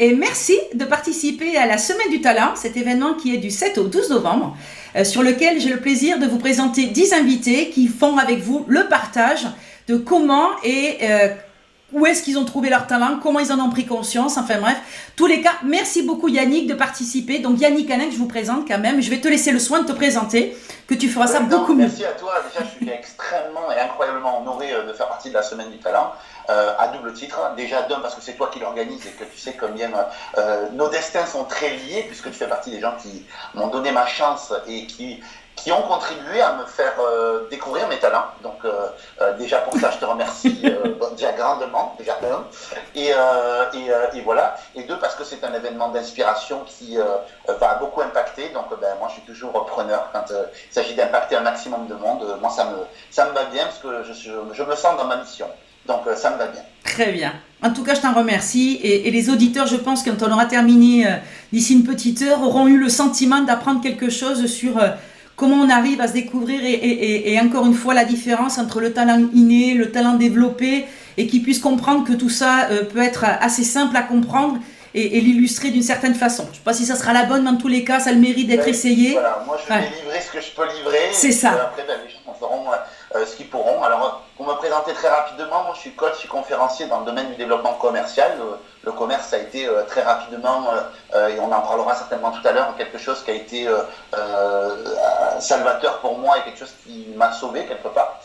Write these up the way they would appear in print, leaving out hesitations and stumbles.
et merci de participer à la Semaine du Talent, cet événement qui est du 7 au 12 novembre, sur lequel j'ai le plaisir de vous présenter 10 invités qui font avec vous le partage de comment et où est-ce qu'ils ont trouvé leur talent, comment ils en ont pris conscience, enfin bref, tous les cas, merci beaucoup Yannick de participer. Donc Yannick Alain, que je vous présente quand même, je vais te laisser le soin de te présenter, que tu feras ça beaucoup mieux. Merci à toi, déjà je suis extrêmement et incroyablement honoré de faire partie de la Semaine du Talent, à double titre, déjà d'un parce que c'est toi qui l'organise et que tu sais combien nos destins sont très liés, puisque tu fais partie des gens qui m'ont donné ma chance et qui ont contribué à me faire découvrir mes talents. Donc déjà pour ça, je te remercie déjà grandement, déjà un. Et voilà. Et deux, parce que c'est un événement d'inspiration qui va beaucoup impacter. Donc moi, je suis toujours preneur quand il s'agit d'impacter un maximum de monde. Moi, ça me va bien parce que je me sens dans ma mission. Donc ça me va bien. Très bien. En tout cas, je t'en remercie. Et les auditeurs, je pense, quand on aura terminé d'ici une petite heure, auront eu le sentiment d'apprendre quelque chose sur comment on arrive à se découvrir et encore une fois la différence entre le talent inné, le talent développé, et qu'ils puissent comprendre que tout ça peut être assez simple à comprendre et l'illustrer d'une certaine façon. Je ne sais pas si ça sera la bonne, mais en tous les cas, ça a le mérite d'être essayé. Voilà, moi je vais livrer ce que je peux livrer. C'est ça. Après, les gens feront ce qu'ils pourront. Alors, pour me présenter très rapidement, moi je suis coach, je suis conférencier dans le domaine du développement commercial. Le commerce, ça a été très rapidement, et on en parlera certainement tout à l'heure, quelque chose qui a été salvateur pour moi et quelque chose qui m'a sauvé quelque part.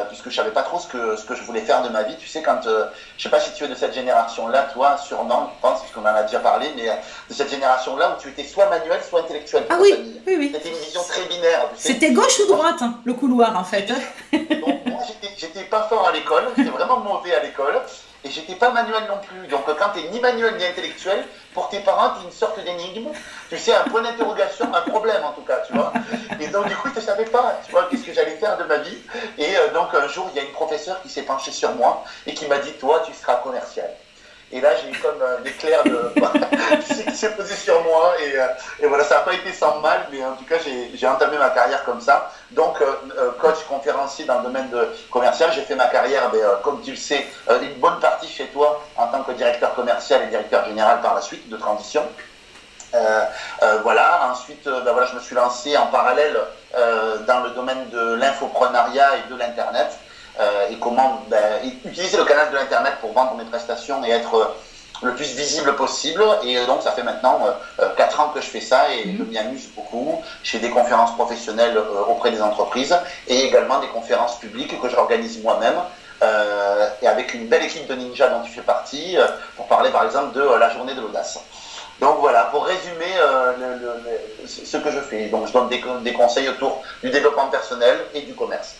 Puisque je ne savais pas trop ce que je voulais faire de ma vie. Tu sais, quand, je ne sais pas si tu es de cette génération-là, toi, sûrement, je pense, puisqu'on en a déjà parlé, mais de cette génération-là où tu étais soit manuel, soit intellectuel. Ah oui, oui. C'était une vision très binaire. C'était gauche ou droite, hein, le couloir, en fait. Donc, moi, j'étais pas fort à l'école, j'étais vraiment mauvais à l'école. Et j'étais pas manuel non plus. Donc quand tu n'es ni manuel ni intellectuel, pour tes parents, tu es une sorte d'énigme. Tu sais, un point d'interrogation, un problème en tout cas, tu vois. Et donc du coup, je ne savais pas, tu vois, qu'est-ce que j'allais faire de ma vie. Et donc un jour, il y a une professeure qui s'est penchée sur moi et qui m'a dit, toi, tu seras commercial. Et là, j'ai eu comme un éclair qui s'est posé sur moi. Et voilà, ça n'a pas été sans mal, mais en tout cas, j'ai entamé ma carrière comme ça. Donc, coach, conférencier dans le domaine commercial, j'ai fait ma carrière, comme tu le sais, une bonne partie chez toi en tant que directeur commercial et directeur général par la suite de transition. Voilà, ensuite, voilà, je me suis lancé en parallèle dans le domaine de l'infoprenariat et de l'Internet. Et comment utiliser le canal de l'Internet pour vendre mes prestations et être le plus visible possible. Et donc ça fait maintenant 4 ans que je fais ça et je m'y amuse beaucoup. Je fais des conférences professionnelles auprès des entreprises et également des conférences publiques que j'organise moi-même et avec une belle équipe de ninjas dont tu fais partie pour parler par exemple de la journée de l'audace. Donc voilà, pour résumer ce que je fais. Donc je donne des conseils autour du développement personnel et du commerce.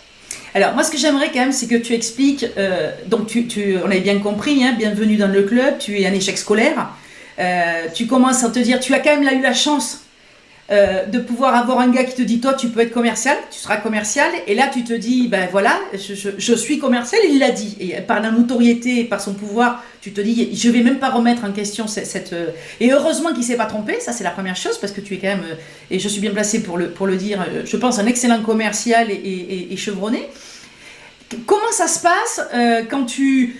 Alors, moi, ce que j'aimerais quand même, c'est que tu expliques, donc on avait bien compris, hein, bienvenue dans le club, tu es un échec scolaire, tu commences à te dire, tu as quand même eu la chance de pouvoir avoir un gars qui te dit, toi, tu peux être commercial, tu seras commercial, et là, tu te dis, ben voilà, je suis commercial, il l'a dit, et par la notoriété, par son pouvoir, tu te dis, je vais même pas remettre en question cette et heureusement qu'il s'est pas trompé, ça c'est la première chose, parce que tu es quand même, et je suis bien placée pour le dire, je pense un excellent commercial et chevronné. Comment ça se passe quand tu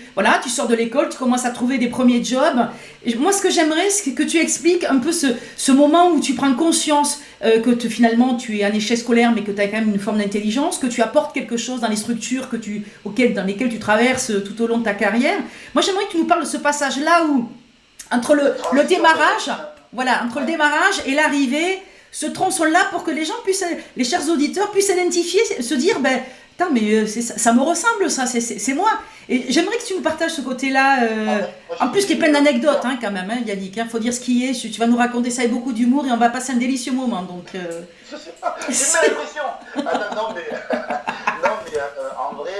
sors de l'école, tu commences à trouver des premiers jobs. Et moi, ce que j'aimerais, c'est que tu expliques un peu ce moment où tu prends conscience que finalement tu es un échec scolaire, mais que tu as quand même une forme d'intelligence, que tu apportes quelque chose dans les structures dans lesquelles tu traverses tout au long de ta carrière. Moi, j'aimerais que tu nous parles de ce passage-là où, entre le démarrage, entre le démarrage et l'arrivée, ce tronçon-là pour que les chers auditeurs puissent s'identifier, se dire, mais ça me ressemble, ça, c'est moi. Et j'aimerais que tu nous partages ce côté-là, en plus qui est plein d'anecdotes quand même, Yannick, faut dire ce qui est, tu vas nous raconter ça avec beaucoup d'humour et on va passer un délicieux moment. Donc, je sais pas, j'ai pas l'impression. Non, mais en vrai,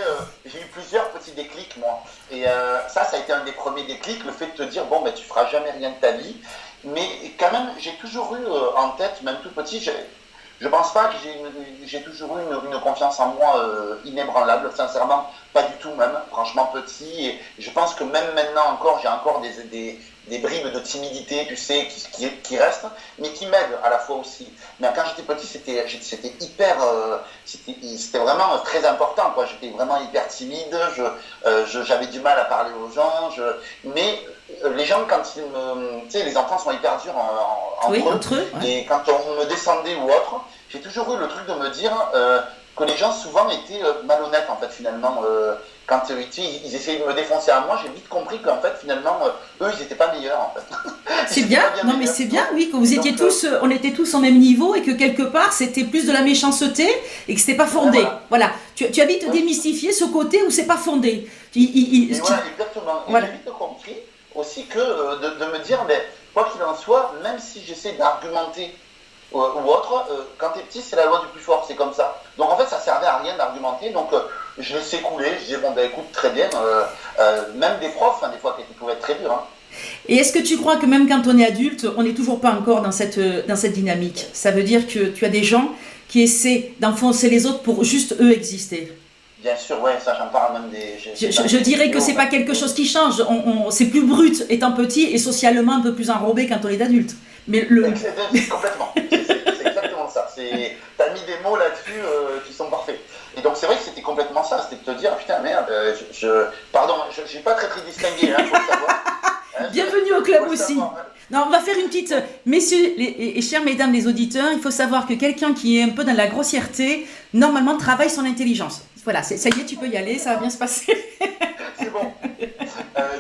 j'ai eu plusieurs petits déclics, moi. Et ça a été un des premiers déclics, le fait de te dire, tu feras jamais rien de ta vie. Mais quand même, j'ai toujours eu en tête, même tout petit, je pense pas que j'ai toujours eu une confiance en moi inébranlable, sincèrement, pas du tout même, franchement petit. Et je pense que même maintenant encore, j'ai encore des des bribes de timidité, tu sais, qui restent, mais qui m'aident à la fois aussi. Mais quand j'étais petit, c'était hyper, c'était vraiment très important, quoi. J'étais vraiment hyper timide, j'avais du mal à parler aux gens, mais les gens, quand ils me, tu sais, les enfants sont hyper durs entre eux. Ouais. Et quand on me descendait ou autre, j'ai toujours eu le truc de me dire que les gens souvent étaient malhonnêtes, en fait, finalement. Quand ils essayaient de me défoncer à moi, j'ai vite compris qu'en fait, finalement, eux, ils n'étaient pas meilleurs, en fait. C'est bien, non mais c'est bien, oui, que vous étiez tous, on était tous au même niveau et que quelque part, c'était plus de la méchanceté et que c'était pas fondé. Voilà. Tu as vite démystifié ce côté où c'est pas fondé. Voilà, exactement. Et j'ai vite compris aussi que de me dire, mais, quoi qu'il en soit, même si j'essaie d'argumenter ou autre, quand t'es petit, c'est la loi du plus fort, c'est comme ça. Donc en fait, ça servait à rien d'argumenter, donc je laissais couler, je disais, bon ben écoute, très bien, même des profs, des fois, qui pouvaient être très durs. Hein. Et est-ce que tu crois que même quand on est adulte, on n'est toujours pas encore dans cette dynamique? Ça veut dire que tu as des gens qui essaient d'enfoncer les autres pour juste eux exister. Bien sûr, ouais, ça j'en parle même des... Je dirais que c'est pas quelque chose qui change, c'est plus brut étant petit et socialement un peu plus enrobé quand on est adulte. Mais Complètement, c'est exactement ça. T'as mis des mots là-dessus qui sont parfaits. Et donc c'est vrai que c'était complètement ça, c'était de te dire, putain merde, pardon, je suis pas très distingué, hein, faut le savoir. Bienvenue au club aussi. Non, on va faire une petite... Messieurs et chères mesdames les auditeurs, il faut savoir que quelqu'un qui est un peu dans la grossièreté, normalement travaille son intelligence. Voilà, ça y est, tu peux y aller, ça va bien se passer. C'est bon.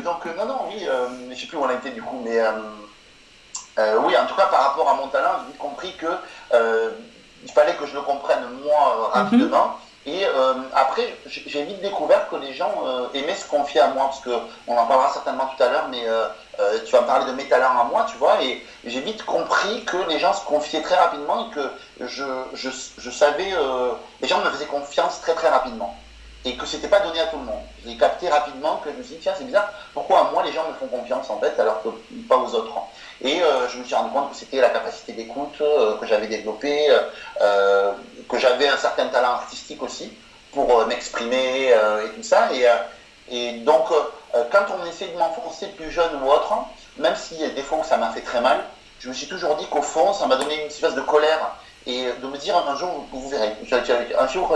Donc, oui, je sais plus où on a été du coup, mais oui, en tout cas, par rapport à mon talent, j'ai vite compris que il fallait que je le comprenne moi rapidement. Et après, j'ai vite découvert que les gens aimaient se confier à moi, parce qu'on en parlera certainement tout à l'heure, mais tu vas me parler de mes talents à moi, tu vois, et j'ai vite compris que les gens se confiaient très rapidement et que je savais, les gens me faisaient confiance très très rapidement. Et que c'était pas donné à tout le monde. J'ai capté rapidement que je me suis dit, tiens, c'est bizarre, pourquoi à moi les gens me font confiance en fait, alors que pas aux autres. Et je me suis rendu compte que c'était la capacité d'écoute que j'avais développée, que j'avais un certain talent artistique aussi pour m'exprimer et tout ça. Et donc, quand on essaie de m'enfoncer plus jeune ou autre, même si des fois ça m'a fait très mal, je me suis toujours dit qu'au fond, ça m'a donné une espèce de colère. Et de me dire, un jour, vous verrez, un jour,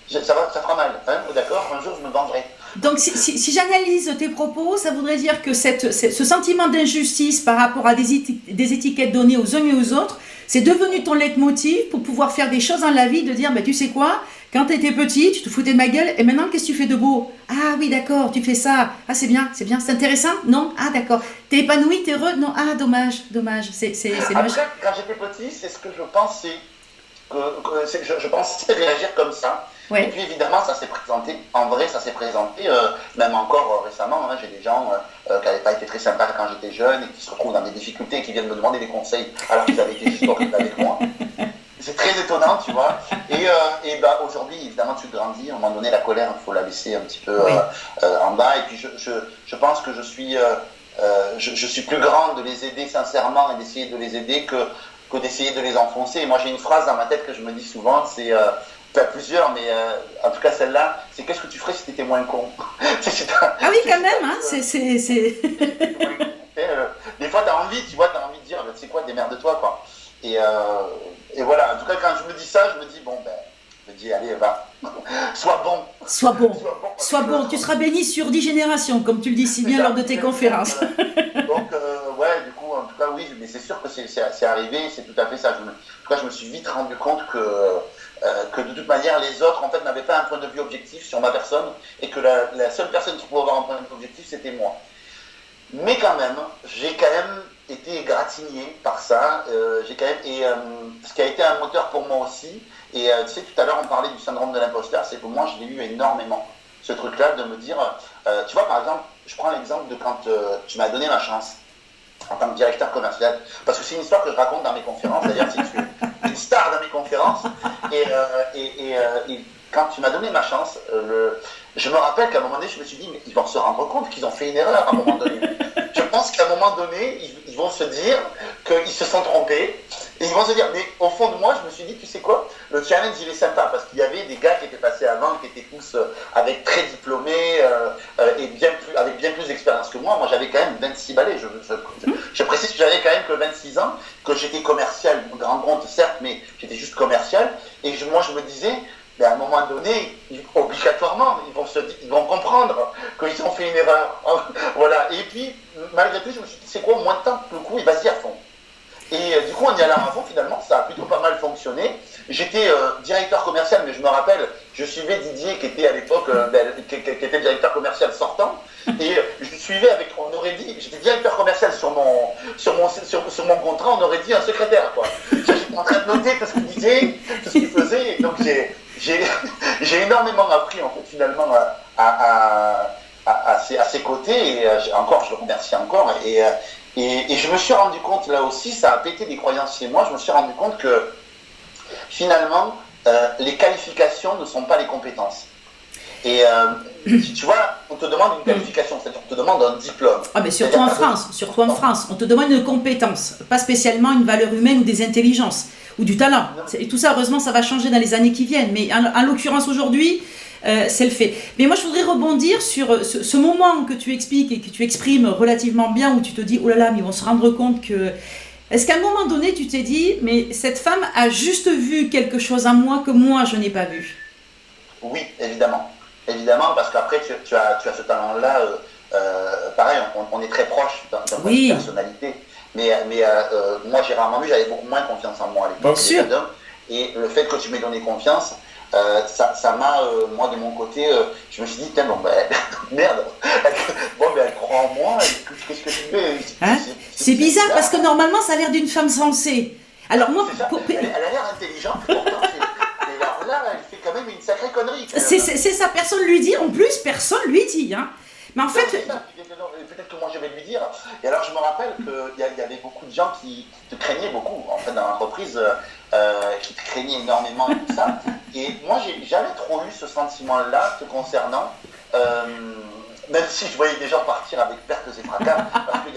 ça fera mal, hein, d'accord, un jour, je me vengerai. Donc, si j'analyse tes propos, ça voudrait dire que ce sentiment d'injustice par rapport à des étiquettes données aux uns et aux autres, c'est devenu ton leitmotiv pour pouvoir faire des choses dans la vie, de dire, tu sais quoi, quand tu étais petit, tu te foutais de ma gueule, et maintenant, qu'est-ce que tu fais de beau? Ah oui, d'accord, tu fais ça. Ah, c'est bien, c'est intéressant? Non? Ah, d'accord. T'es épanoui, t'es heureux? Non? Ah, dommage. C'est dommage. Après, quand j'étais petit, c'est ce que je pensais. Je pensais réagir comme ça. Ouais. Et puis évidemment, ça s'est présenté, en vrai, ça s'est présenté, même encore récemment, hein, j'ai des gens qui n'avaient pas été très sympas quand j'étais jeune et qui se retrouvent dans des difficultés et qui viennent me demander des conseils alors qu'ils avaient été juste horribles avec moi. C'est très étonnant, tu vois. Et aujourd'hui, évidemment, tu grandis, à un moment donné, la colère, il faut la laisser un petit peu en bas. Et puis je pense que je suis plus grand de les aider sincèrement et d'essayer de les aider que d'essayer de les enfoncer. Et moi, j'ai une phrase dans ma tête que je me dis souvent, c'est... Pas plusieurs, mais en tout cas celle-là, c'est qu'est-ce que tu ferais si tu étais moins con? Ah oui, quand même, hein, c'est... Des fois, tu as envie de dire, tu sais quoi, démerde-toi, quoi. Et voilà, en tout cas, quand je me dis ça, je me dis, allez, va, sois bon. Sois bon, tu seras béni sur 10 générations, comme tu le dis si bien lors de tes conférences. Donc, du coup, en tout cas, oui, mais c'est sûr que c'est arrivé, c'est tout à fait ça. En tout cas, je me suis vite rendu compte que de toute manière, les autres, en fait, n'avaient pas un point de vue objectif sur ma personne, et que la seule personne qui pouvait avoir un point de vue objectif, c'était moi. Mais quand même, j'ai quand même été égratigné par ça, ce qui a été un moteur pour moi aussi, et tu sais, tout à l'heure, on parlait du syndrome de l'imposteur, c'est que moi, je l'ai eu énormément, ce truc-là, de me dire, tu vois, par exemple, je prends l'exemple de quand tu m'as donné ma chance, en tant que directeur commercial, parce que c'est une histoire que je raconte dans mes conférences, d'ailleurs, c'est une star dans mes conférences, et quand tu m'as donné ma chance, je me rappelle qu'à un moment donné, je me suis dit, mais ils vont se rendre compte qu'ils ont fait une erreur à un moment donné. Je pense qu'à un moment donné, ils vont se dire qu'ils se sont trompés, Et ils vont se dire, mais au fond de moi, je me suis dit, tu sais quoi, le challenge, il est sympa, parce qu'il y avait des gars qui étaient passés avant, qui étaient tous avec très diplômés et avec bien plus d'expérience que moi. Moi, j'avais quand même 26 balais. Je précise que j'avais quand même que 26 ans, que j'étais commercial, grand compte, certes, mais j'étais juste commercial. Et moi, je me disais, mais à un moment donné, obligatoirement, ils vont comprendre qu'ils ont fait une erreur. Voilà. Et puis, malgré tout, je me suis dit, c'est quoi, au moins de temps, le coup, il va se dire à fond. Et du coup, on y allait à fond, finalement, ça a plutôt pas mal fonctionné. J'étais directeur commercial, mais je me rappelle, je suivais Didier, qui était à l'époque, qui était directeur commercial sortant, et je suivais avec, on aurait dit, j'étais directeur commercial sur mon contrat, on aurait dit un secrétaire, quoi. J'étais en train de noter tout ce qu'il disait, tout ce qu'il faisait, et donc j'ai énormément appris, en fait, finalement, à ses côtés, et encore, je le remercie encore, et je me suis rendu compte, là aussi, ça a pété des croyances chez moi, je me suis rendu compte que, finalement, les qualifications ne sont pas les compétences. Et tu vois, on te demande une qualification, c'est-à-dire qu'on te demande un diplôme. Ah, mais surtout en France, on te demande une compétence, pas spécialement une valeur humaine ou des intelligences, ou du talent. Et tout ça, heureusement, ça va changer dans les années qui viennent, mais en l'occurrence aujourd'hui, c'est le fait. Mais moi, je voudrais rebondir sur ce moment que tu expliques et que tu exprimes relativement bien, où tu te dis, oh là là, mais ils vont se rendre compte que... Est-ce qu'à un moment donné, tu t'es dit, mais cette femme a juste vu quelque chose en moi que moi, je n'ai pas vu? Oui, évidemment. Évidemment, parce qu'après, tu as ce talent-là, pareil, on est très proche d'un point de personnalité. Mais moi, j'ai rarement vu, j'avais beaucoup moins confiance en moi à l'époque. Bien sûr. Et le fait que tu m'aies donné confiance, ça m'a, moi de mon côté, je me suis dit, tiens, bon, ben, merde, bon, ben, elle croit en moi, qu'est-ce que tu fais c'est bizarre, parce que normalement, ça a l'air d'une femme sensée. Alors moi, elle a l'air intelligente, pourtant, mais alors là, elle fait quand même une sacrée connerie. C'est ça, personne lui dit, en plus, personne lui dit, hein. Mais en fait... Peut-être que moi je vais lui dire. Et alors je me rappelle qu'il y avait beaucoup de gens qui te craignaient beaucoup, en fait, dans l'entreprise, qui te craignaient énormément et tout ça. Et moi, j'ai jamais trop eu ce sentiment-là te concernant, même si je voyais des gens partir avec pertes et fracas, parce qu'il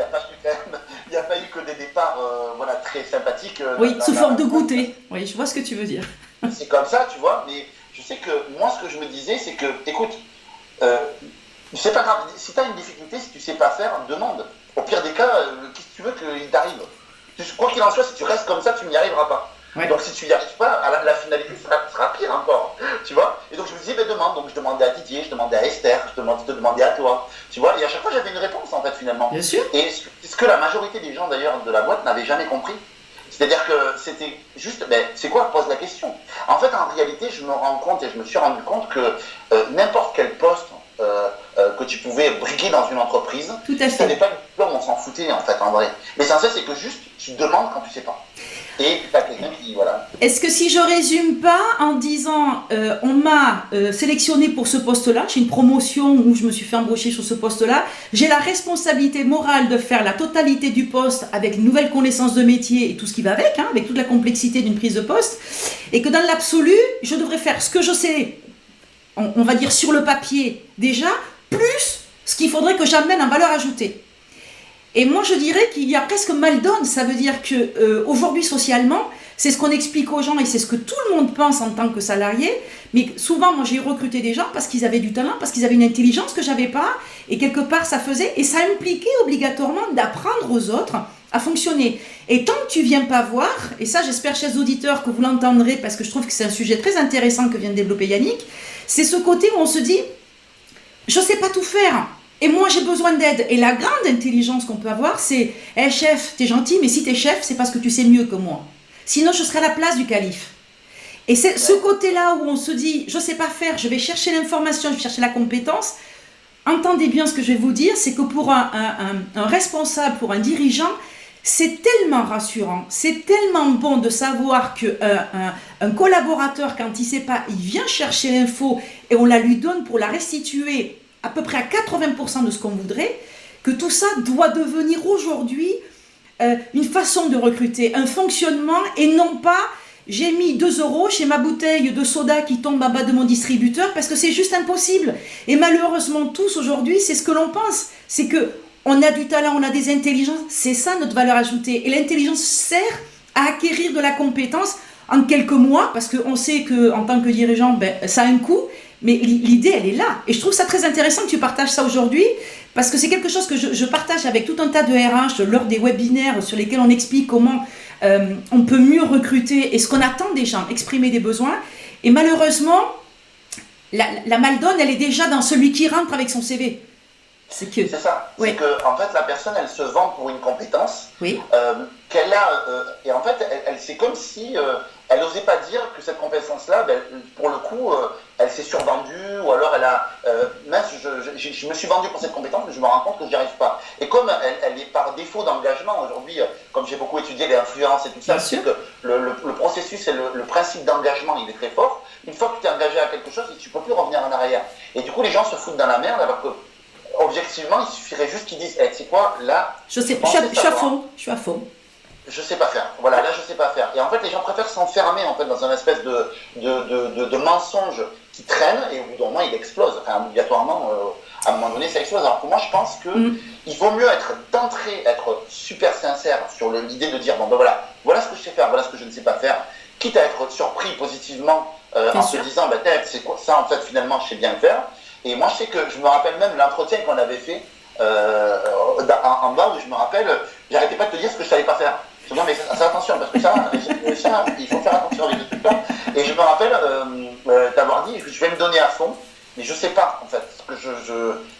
n'y a pas eu que des départs voilà, très sympathiques. Oui, sous forme de goûter. Oui, je vois ce que tu veux dire. C'est comme ça, tu vois, mais je sais que moi, ce que je me disais, c'est que, écoute, c'est pas grave, si tu as une difficulté, si tu sais pas faire, demande. Au pire des cas, qu'est-ce que tu veux qu'il t'arrive? Quoi qu'il en soit, si tu restes comme ça, tu n'y arriveras pas. Ouais. Donc si tu n'y arrives pas, la finalité sera pire encore, tu vois. Et donc je me disais, ben demande. Donc je demandais à Didier, je demandais à Esther, je te demandais à toi, tu vois. Et à chaque fois, j'avais une réponse, en fait, finalement. Bien sûr. Et ce que la majorité des gens, d'ailleurs, de la boîte n'avaient jamais compris. C'est-à-dire que c'était juste, ben, c'est quoi, pose la question. En fait, en réalité, je me rends compte et je me suis rendu compte que n'importe quel poste que tu pouvais briguer dans une entreprise, tout à fait. Si tu n'avais pas le diplôme, on s'en foutait, en fait, en vrai. L'essentiel, c'est que juste, tu demandes quand tu sais pas. Et tu as quelqu'un qui, voilà. Est-ce que si je résume pas en disant, on m'a sélectionné pour ce poste-là, j'ai une promotion où je me suis fait embaucher sur ce poste-là, j'ai la responsabilité morale de faire la totalité du poste avec une nouvelle connaissance de métier et tout ce qui va avec, hein, avec toute la complexité d'une prise de poste, et que dans l'absolu, je devrais faire ce que je sais, on va dire sur le papier déjà, plus ce qu'il faudrait que j'amène en valeur ajoutée. Et moi, je dirais qu'il y a presque mal donne. Ça veut dire qu'aujourd'hui, socialement, c'est ce qu'on explique aux gens et c'est ce que tout le monde pense en tant que salarié. Mais souvent, moi, j'ai recruté des gens parce qu'ils avaient du talent, parce qu'ils avaient une intelligence que je n'avais pas. Et quelque part, ça faisait... Et ça impliquait obligatoirement d'apprendre aux autres à fonctionner. Et tant que tu ne viens pas voir, et ça, j'espère, chers auditeurs, que vous l'entendrez, parce que je trouve que c'est un sujet très intéressant que vient de développer Yannick, c'est ce côté où on se dit, je ne sais pas tout faire. Et moi, j'ai besoin d'aide. Et la grande intelligence qu'on peut avoir, c'est « Hey chef, t'es gentil, mais si t'es chef, c'est parce que tu sais mieux que moi. Sinon, je serai à la place du calife. » Et c'est ce côté-là où on se dit « Je ne sais pas faire, je vais chercher l'information, je vais chercher la compétence. » Entendez bien ce que je vais vous dire, c'est que pour un responsable, pour un dirigeant, c'est tellement rassurant, c'est tellement bon de savoir qu'un collaborateur, quand il ne sait pas, il vient chercher l'info et on la lui donne pour la restituer à peu près à 80% de ce qu'on voudrait, que tout ça doit devenir aujourd'hui une façon de recruter, un fonctionnement, et non pas j'ai mis 2 € chez ma bouteille de soda qui tombe en bas de mon distributeur, parce que c'est juste impossible. Et malheureusement tous aujourd'hui, c'est ce que l'on pense, c'est que on a du talent, on a des intelligences, c'est ça notre valeur ajoutée. Et l'intelligence sert à acquérir de la compétence en quelques mois, parce qu'on sait qu'en tant que dirigeant, ça a un coût, mais l'idée, elle est là. Et je trouve ça très intéressant que tu partages ça aujourd'hui, parce que c'est quelque chose que je partage avec tout un tas de RH lors des webinaires sur lesquels on explique comment on peut mieux recruter et ce qu'on attend des gens, exprimer des besoins. Et malheureusement, la mal-donne, elle est déjà dans celui qui rentre avec son CV. C'est ça. Oui. C'est que en fait, la personne, elle se vend pour une compétence qu'elle a. Et en fait, c'est comme si elle n'osait pas dire que cette compétence-là, pour le coup, elle s'est survendue, ou alors elle a. Mince, je me suis vendu pour cette compétence, mais je me rends compte que je n'y arrive pas. Et comme elle est par défaut d'engagement aujourd'hui, comme j'ai beaucoup étudié l'influence et tout ça, c'est que le processus et le principe d'engagement, il est très fort. Une fois que tu es engagé à quelque chose, tu ne peux plus revenir en arrière. Et du coup, les gens se foutent dans la merde, alors que objectivement, il suffirait juste qu'ils disent tu sais quoi, là. Je suis à fond. Je sais pas faire. Voilà, là, je sais pas faire. Et en fait, les gens préfèrent s'enfermer en fait, dans un espèce de mensonge qui traîne et au bout d'un moment, il explose. Enfin, obligatoirement, à un moment donné, ça explose. Alors que moi, je pense qu'il vaut mieux être d'entrée, être super sincère sur l'idée de dire voilà ce que je sais faire, voilà ce que je ne sais pas faire, quitte à être surpris positivement en se disant c'est quoi ça, en fait, finalement, je sais bien le faire. Et moi, je sais que je me rappelle même l'entretien qu'on avait fait en bas où je me rappelle, j'arrêtais pas de te dire ce que je savais pas faire. Je me dis, non, mais fais attention, parce que ça, il faut faire attention avec ce truc-là. Et je me rappelle t'avoir dit, je vais me donner à fond, mais je sais pas, en fait, ce que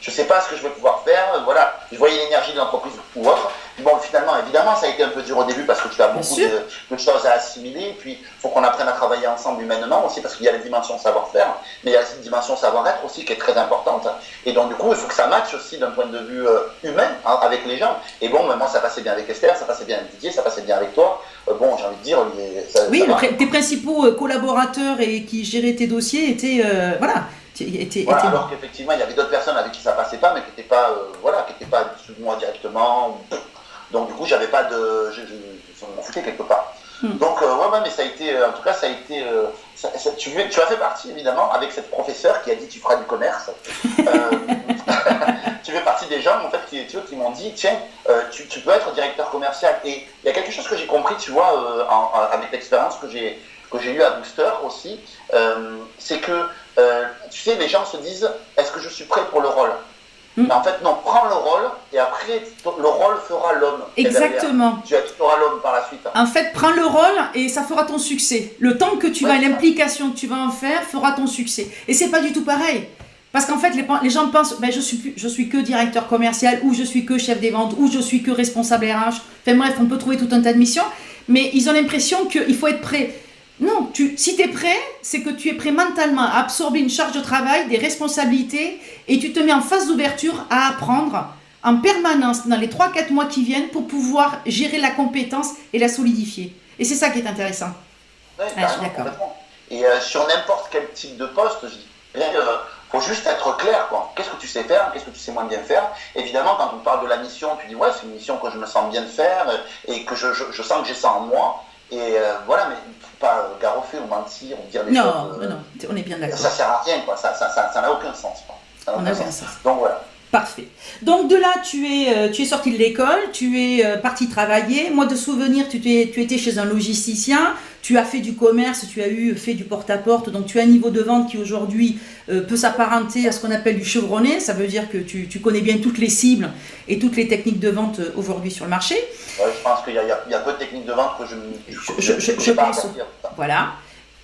je sais pas ce que je vais pouvoir faire. Voilà, je voyais l'énergie de l'entreprise ou autre. Bon, finalement, évidemment, ça a été un peu dur au début parce que tu as beaucoup de choses à assimiler. Puis, il faut qu'on apprenne à travailler ensemble humainement aussi parce qu'il y a la dimension savoir-faire, mais il y a la dimension savoir-être aussi qui est très importante. Et donc, du coup, il faut que ça matche aussi d'un point de vue humain avec les gens. Et bon, moi, ça passait bien avec Esther, ça passait bien avec Didier, ça passait bien avec toi. Bon, j'ai envie de dire, tes principaux collaborateurs et qui géraient tes dossiers étaient, alors qu'effectivement, il y avait d'autres personnes avec qui ça passait pas, mais qui n'étaient pas, sous moi directement. Donc du coup, j'avais pas de, je m'en foutais quelque part. Donc mais ça a été, en tout cas, ça a été, tu as fait partie évidemment avec cette professeure qui a dit tu feras du commerce. Tu fais partie des gens en fait qui m'ont dit tiens, tu peux être directeur commercial. Et il y a quelque chose que j'ai compris, tu vois, avec l'expérience que j'ai eue à Booster aussi, c'est que tu sais, les gens se disent est-ce que je suis prêt pour le rôle? Mais en fait, non, prends le rôle et après, le rôle fera l'homme. Exactement. Tu auras l'homme par la suite. En fait, prends le rôle et ça fera ton succès. Le temps que tu vas, l'implication que tu vas en faire fera ton succès. Et c'est pas du tout pareil. Parce qu'en fait, les gens pensent, je suis que directeur commercial, ou je suis que chef des ventes, ou je suis que responsable RH. Enfin bref, on peut trouver tout un tas de missions, mais ils ont l'impression qu'il faut être prêt. Non, si tu es prêt, c'est que tu es prêt mentalement à absorber une charge de travail, des responsabilités, et tu te mets en phase d'ouverture à apprendre en permanence dans les 3-4 mois qui viennent pour pouvoir gérer la compétence et la solidifier. Et c'est ça qui est intéressant. Oui, je suis d'accord. Et sur n'importe quel type de poste, je dirais, faut juste être clair, quoi. Qu'est-ce que tu sais faire, qu'est-ce que tu sais moins bien faire. Évidemment, quand on parle de la mission, tu dis c'est une mission que je me sens bien de faire et que je sens que j'ai ça en moi. Et mais il ne faut pas garrofer ou mentir ou dire des choses. Non, on est bien d'accord. Ça sert à rien, quoi. Ça n'a aucun sens, quoi. Ça n'a aucun sens. Donc voilà. Parfait. Donc de là, tu es sorti de l'école, tu es parti travailler. Moi, de souvenir, tu étais chez un logisticien, tu as fait du commerce, tu as fait du porte-à-porte, donc tu as un niveau de vente qui aujourd'hui peut s'apparenter à ce qu'on appelle du chevronné. Ça veut dire que tu connais bien toutes les cibles et toutes les techniques de vente aujourd'hui sur le marché. Ouais, je pense qu'il y a peu de techniques de vente que je pense. Voilà.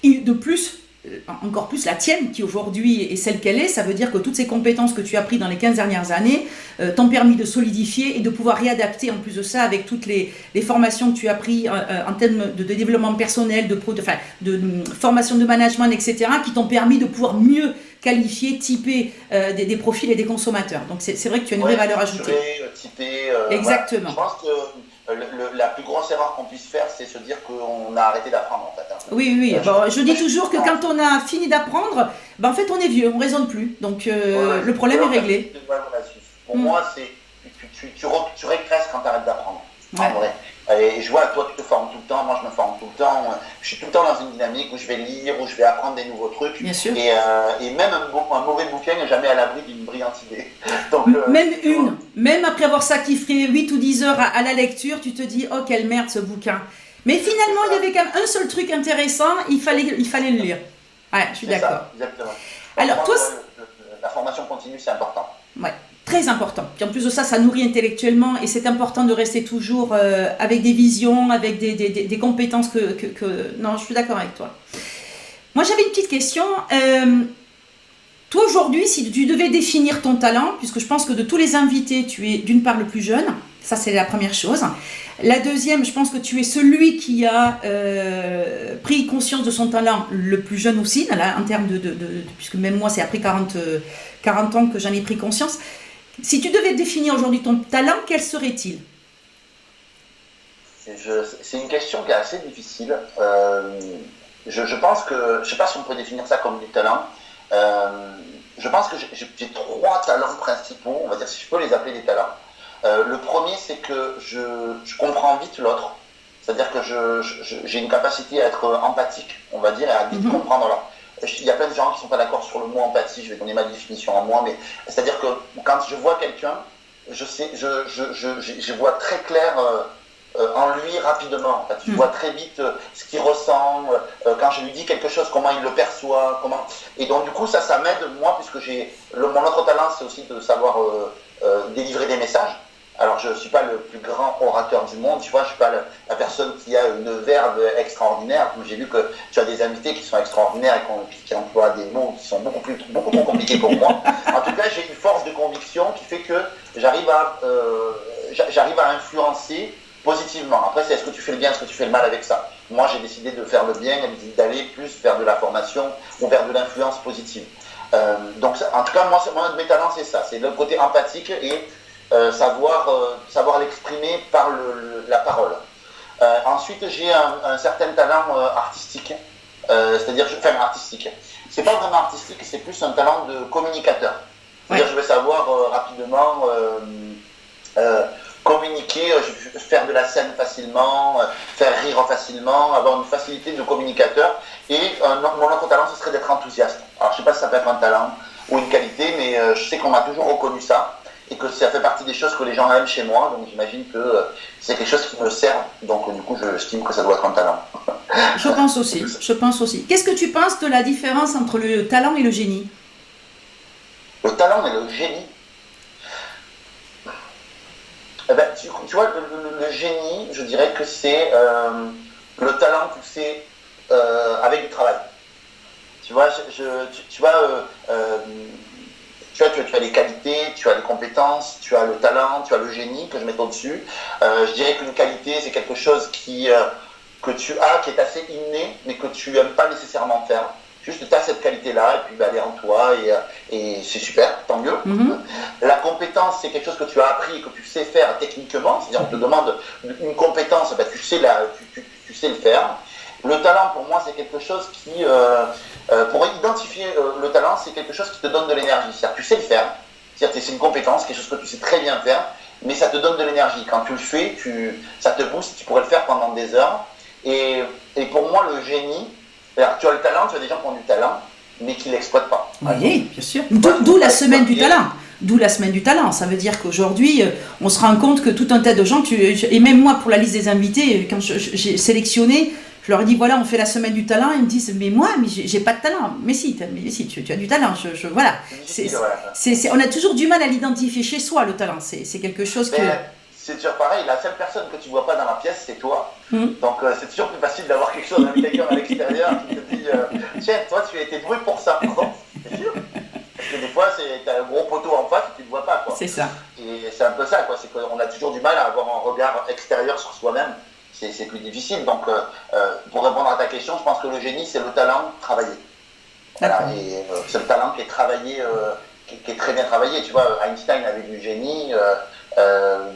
Et de plus, encore plus la tienne qui aujourd'hui est celle qu'elle est, ça veut dire que toutes ces compétences que tu as apprises dans les 15 dernières années t'ont permis de solidifier et de pouvoir réadapter en plus de ça avec toutes les formations que tu as prises en termes de développement personnel, de formation de management, etc., qui t'ont permis de pouvoir mieux qualifier, typer des profils et des consommateurs. Donc c'est vrai que tu as une vraie valeur ajoutée. Typer, exactement. Je pense que la plus grosse erreur qu'on puisse faire, c'est se dire qu'on a arrêté d'apprendre, en fait. Oui. Je dis toujours que quand on a fini d'apprendre, en fait, on est vieux, on ne raisonne plus. Donc, le problème est réglé. Pour moi, c'est tu régresses quand tu arrêtes d'apprendre. En vrai. Et je vois, toi, tu te formes tout le temps, moi, je me forme tout le temps. Je suis tout le temps dans une dynamique où je vais lire, où je vais apprendre des nouveaux trucs. Bien sûr. Et même un mauvais bouquin n'est jamais à l'abri d'une brillante idée. Donc, même après avoir sacrifié 8 ou 10 heures à la lecture, tu te dis, oh, quelle merde ce bouquin. Mais finalement, il y avait quand même un seul truc intéressant, il fallait le lire. Ouais, je suis d'accord. Ça, exactement. Alors, toi, la formation continue, c'est important. Ouais, très important. Puis en plus de ça, ça nourrit intellectuellement et c'est important de rester toujours avec des visions, avec des compétences Non, je suis d'accord avec toi. Moi, j'avais une petite question. Toi, aujourd'hui, si tu devais définir ton talent, puisque je pense que de tous les invités, tu es d'une part le plus jeune, ça c'est la première chose. La deuxième, je pense que tu es celui qui a pris conscience de son talent le plus jeune aussi, là, en termes puisque même moi, c'est après 40 ans que j'en ai pris conscience. Si tu devais définir aujourd'hui ton talent, quel serait-il ? C'est une question qui est assez difficile. Je pense que, je ne sais pas si on peut définir ça comme du talent. Je pense que j'ai 3 talents principaux, on va dire, si je peux les appeler des talents. Le premier, c'est que je comprends vite l'autre. C'est-à-dire que j'ai une capacité à être empathique, on va dire, et à vite comprendre l'autre. Il y a plein de gens qui ne sont pas d'accord sur le mot empathie, je vais donner ma définition à moi, mais c'est-à-dire que quand je vois quelqu'un, je vois très clair en lui rapidement. En fait. Je vois très vite ce qu'il ressent, quand je lui dis quelque chose, comment il le perçoit, Et donc du coup, ça m'aide, moi, puisque mon autre talent, c'est aussi de savoir délivrer des messages. Alors, je ne suis pas le plus grand orateur du monde, tu vois, je ne suis pas la personne qui a une verve extraordinaire. J'ai vu que tu as des invités qui sont extraordinaires et qui emploient des mots qui sont beaucoup trop compliqués pour moi. En tout cas, j'ai une force de conviction qui fait que j'arrive à influencer positivement. Après, c'est est-ce que tu fais le bien, est-ce que tu fais le mal avec ça. Moi, j'ai décidé de faire le bien, d'aller plus vers de la formation ou vers de l'influence positive. Donc, en tout cas, moi, mes talents, c'est ça. C'est le côté empathique et savoir l'exprimer par la parole. Ensuite, j'ai un certain talent artistique. Artistique. C'est pas vraiment artistique, c'est plus un talent de communicateur. C'est-à-dire, je vais savoir rapidement communiquer, faire de la scène facilement, faire rire facilement, avoir une facilité de communicateur. Et mon autre talent, ce serait d'être enthousiaste. Alors, je sais pas si ça peut être un talent ou une qualité, mais je sais qu'on m'a toujours reconnu ça. Et que ça fait partie des choses que les gens aiment chez moi, donc j'imagine que c'est quelque chose qui me sert, donc du coup j'estime que ça doit être un talent. Je pense aussi. Qu'est-ce que tu penses de la différence entre le talent et le génie ? Le talent et le génie, tu vois, le génie, je dirais que c'est le talent poussé avec du travail. Tu vois, tu as les qualités, tu as les compétences, tu as le talent, tu as le génie que je mets au-dessus. Je dirais qu'une qualité, c'est quelque chose que tu as, qui est assez inné, mais que tu n'aimes pas nécessairement faire. Juste, tu as cette qualité-là, et puis elle est en toi, et c'est super, tant mieux. La compétence, c'est quelque chose que tu as appris et que tu sais faire techniquement. C'est-à-dire, on te demande une compétence, tu sais le faire. Le talent, pour moi, c'est quelque chose qui... pour identifier le talent, c'est quelque chose qui te donne de l'énergie. C'est-à-dire, tu sais le faire. C'est-à-dire, c'est une compétence, quelque chose que tu sais très bien faire, mais ça te donne de l'énergie. Quand tu le fais, ça te booste, tu pourrais le faire pendant des heures. Et pour moi, le génie... Tu as le talent, tu as des gens qui ont du talent, mais qui ne l'exploitent pas. Oui, bien sûr. D'où la semaine du talent. D'où la semaine du talent. Ça veut dire qu'aujourd'hui, on se rend compte que tout un tas de gens, et même moi, pour la liste des invités, quand j'ai sélectionné, je leur ai dit, voilà, on fait la semaine du talent. Ils me disent, mais j'ai pas de talent. Mais si, tu as du talent. Voilà. On a toujours du mal à l'identifier chez soi, le talent. C'est quelque chose que... C'est toujours pareil, la seule personne que tu vois pas dans la pièce, c'est toi. Donc c'est toujours plus facile d'avoir quelque chose avec quelqu'un à l'extérieur qui te dit tiens, toi tu as été doué pour ça. C'est sûr. Parce que des fois, tu as un gros poteau en face et tu ne le vois pas. Quoi. C'est ça. Et c'est un peu ça, quoi. C'est qu'on a toujours du mal à avoir un regard extérieur sur soi-même. C'est plus difficile. Donc pour répondre à ta question, je pense que le génie, c'est le talent travaillé. Voilà, et c'est le talent qui est travaillé, qui est très bien travaillé. Tu vois, Einstein avait du génie.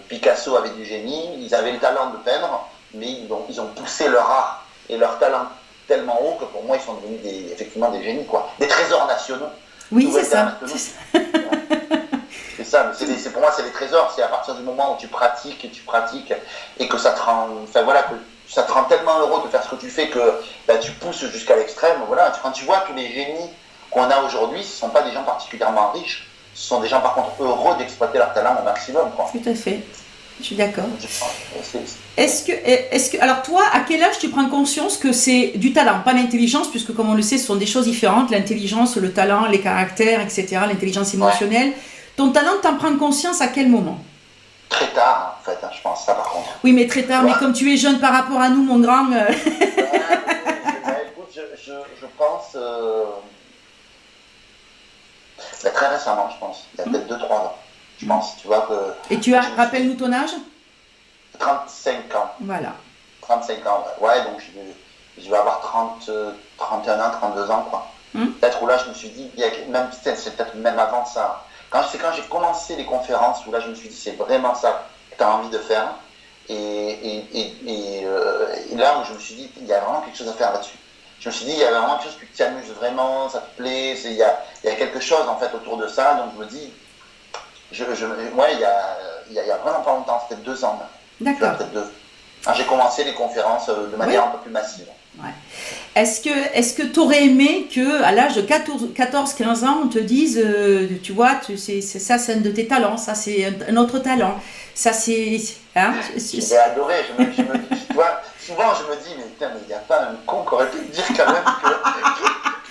Picasso avait du génie, ils avaient le talent de peindre, mais ils ont poussé leur art et leur talent tellement haut que pour moi ils sont devenus effectivement des génies, quoi. Des trésors nationaux. Oui, c'est ça. C'est ça, mais pour moi c'est des trésors, c'est à partir du moment où tu pratiques et que ça te rend, que ça te rend tellement heureux de faire ce que tu fais que tu pousses jusqu'à l'extrême. Voilà. Quand tu vois tous les génies qu'on a aujourd'hui, ce ne sont pas des gens particulièrement riches. Ce sont des gens, par contre, heureux d'exploiter leur talent au maximum. Quoi. Tout à fait. Je suis d'accord. Je pense que Alors toi, à quel âge tu prends conscience que c'est du talent, pas l'intelligence, puisque comme on le sait, ce sont des choses différentes, l'intelligence, le talent, les caractères, etc., l'intelligence émotionnelle. Ton talent, t'en prends conscience à quel moment? très tard, en fait, hein, je pense, ça par contre. Oui, mais très tard, mais comme tu es jeune par rapport à nous, mon grand... Écoute, je pense très récemment, je pense. Il y a peut-être 2-3 ans. Je pense, tu vois que. Et tu as, rappelle-nous ton âge? 35 ans. Voilà. 35 ans, ouais, donc je vais avoir 31 ans, 32 ans, quoi. Peut-être où là, je me suis dit, même, c'est peut-être même avant ça. C'est quand j'ai commencé les conférences, où là, je me suis dit, c'est vraiment ça que tu as envie de faire. Et là où je me suis dit, il y a vraiment quelque chose à faire là-dessus. Je me suis dit, il y a vraiment quelque chose qui t'amuse vraiment, ça te plaît, il y a quelque chose en fait autour de ça, donc je me dis, ouais, il y a vraiment pas longtemps, c'était 2 ans. D'accord. Peut-être 2. Quand j'ai commencé les conférences de manière un peu plus massive. Ouais. Est-ce que tu aurais aimé qu'à l'âge de 14-15 ans, on te dise, tu vois, ça c'est un de tes talents, ça c'est un autre talent, ça c'est... Hein, j'ai adoré, je me dis, tu vois, souvent je me dis, mais putain, mais il n'y a pas un con qui aurait pu me dire quand même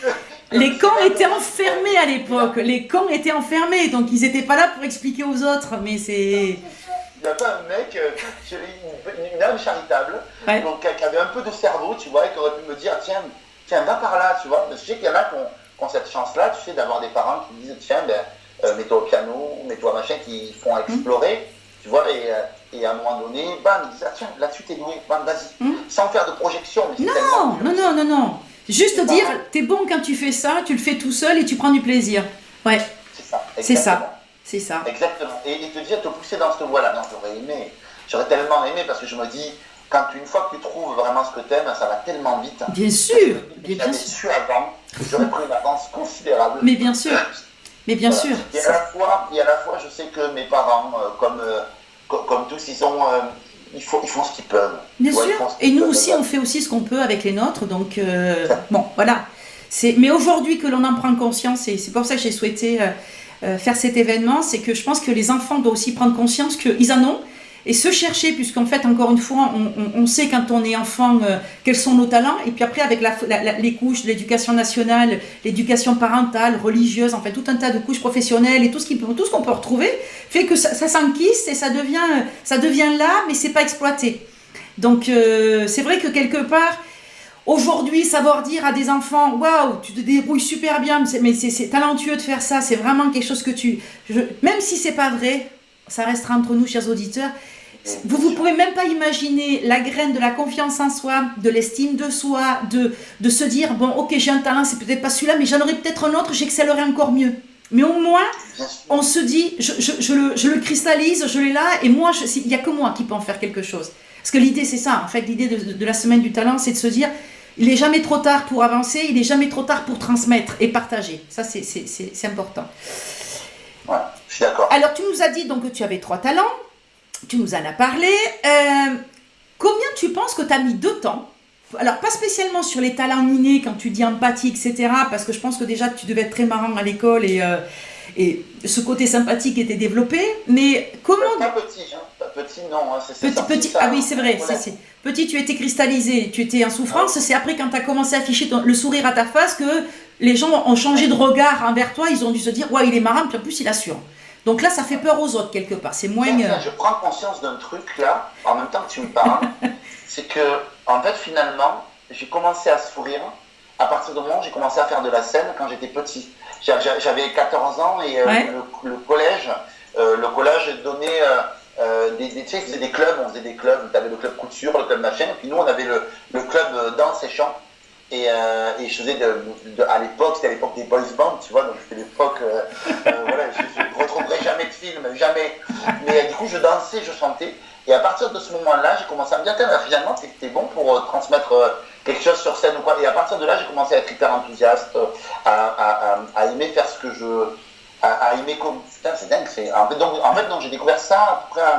que les cons étaient enfermés à l'époque, les cons étaient enfermés, donc ils n'étaient pas là pour expliquer aux autres, mais c'est... Il n'y a pas un mec, une âme charitable, ouais. Donc, qui avait un peu de cerveau, tu vois, et qui aurait pu me dire, tiens, va par là, tu vois. Parce que je sais qu'il y en a qui ont cette chance-là, tu sais, d'avoir des parents qui disent, tiens, mets-toi au piano, mets-toi machin, qui font explorer, tu vois, et à un moment donné, bam, ils disent, ah, tiens, là-dessus t'es doué, bam, vas-y. Sans faire de projection, mais c'est non. Juste dire, t'es bon quand tu fais ça, tu le fais tout seul et tu prends du plaisir. Ouais. C'est ça. C'est ça. Exactement. Et te dire, te pousser dans cette voie-là. Non, j'aurais tellement aimé parce que je me dis, une fois que tu trouves vraiment ce que tu aimes, ça va tellement vite. Bien sûr. J'avais su avant, j'aurais pris une avance considérable. Mais bien sûr. Mais bien sûr. Et à la fois, je sais que mes parents, comme tous, ils font ce qu'ils peuvent. Bien sûr. Et nous aussi, on fait aussi ce qu'on peut avec les nôtres. Donc, bon, voilà. Mais aujourd'hui que l'on en prend conscience, et c'est pour ça que j'ai souhaité... faire cet événement, c'est que je pense que les enfants doivent aussi prendre conscience qu'ils en ont et se chercher, puisqu'en fait, encore une fois, on sait quand on est enfant quels sont nos talents, et puis après, avec les couches de l'éducation nationale, l'éducation parentale, religieuse, en fait, tout un tas de couches professionnelles et tout ce qu'on peut retrouver, fait que ça s'enquiste et ça devient là, mais c'est pas exploité. Donc, c'est vrai que quelque part, aujourd'hui, savoir dire à des enfants, waouh, tu te débrouilles super bien, mais c'est talentueux de faire ça, c'est vraiment quelque chose que même si c'est pas vrai, ça restera entre nous, chers auditeurs. Vous pouvez même pas imaginer la graine de la confiance en soi, de l'estime de soi, de se dire, bon, ok, j'ai un talent, c'est peut-être pas celui-là, mais j'en aurai peut-être un autre, j'excellerai encore mieux. Mais au moins, on se dit, je le cristallise, je l'ai là, et moi, il n'y a que moi qui peux en faire quelque chose. Parce que l'idée, c'est ça, en fait, l'idée de la semaine du talent, c'est de se dire, il n'est jamais trop tard pour avancer, il n'est jamais trop tard pour transmettre et partager. Ça, c'est important. Ouais, je suis d'accord. Alors, tu nous as dit donc que tu avais 3 talents. Tu nous en as parlé. Combien tu penses que tu as mis de temps? Alors, pas spécialement sur les talents innés, quand tu dis empathie, etc. Parce que je pense que déjà, tu devais être très marrant à l'école et ce côté sympathique était développé. Mais comment... Pas petit, hein. Pas petit, non. Hein. Petit, ah oui, c'est vrai. Petit, tu étais cristallisé, tu étais en souffrance. Ouais. C'est après, quand tu as commencé à afficher le sourire à ta face, que les gens ont changé de regard envers toi. Ils ont dû se dire, ouais, il est marrant, puis en plus, il assure. Donc là, ça fait peur aux autres, quelque part. C'est moins... Je prends conscience d'un truc, là, en même temps que tu me parles. C'est que, en fait, finalement, j'ai commencé à sourire à partir du moment où j'ai commencé à faire de la scène quand j'étais petit. J'avais 14 ans et ouais. le collège donnait... tu sais, faisait des clubs, on faisait des clubs. Tu avais le club couture, le club machin. Et puis nous, on avait le club danse et chant. Et je faisais à l'époque, c'était à l'époque des boys bands, tu vois, donc c'était l'époque, voilà, je ne retrouverai jamais de film, jamais. Mais du coup, je dansais, je chantais. Et à partir de ce moment-là, j'ai commencé à me dire, finalement, t'es bon pour transmettre quelque chose sur scène ou quoi. Et à partir de là, j'ai commencé à être hyper enthousiaste, à aimer faire ce que à aimer comme... Putain, c'est dingue. En fait, j'ai découvert ça à peu près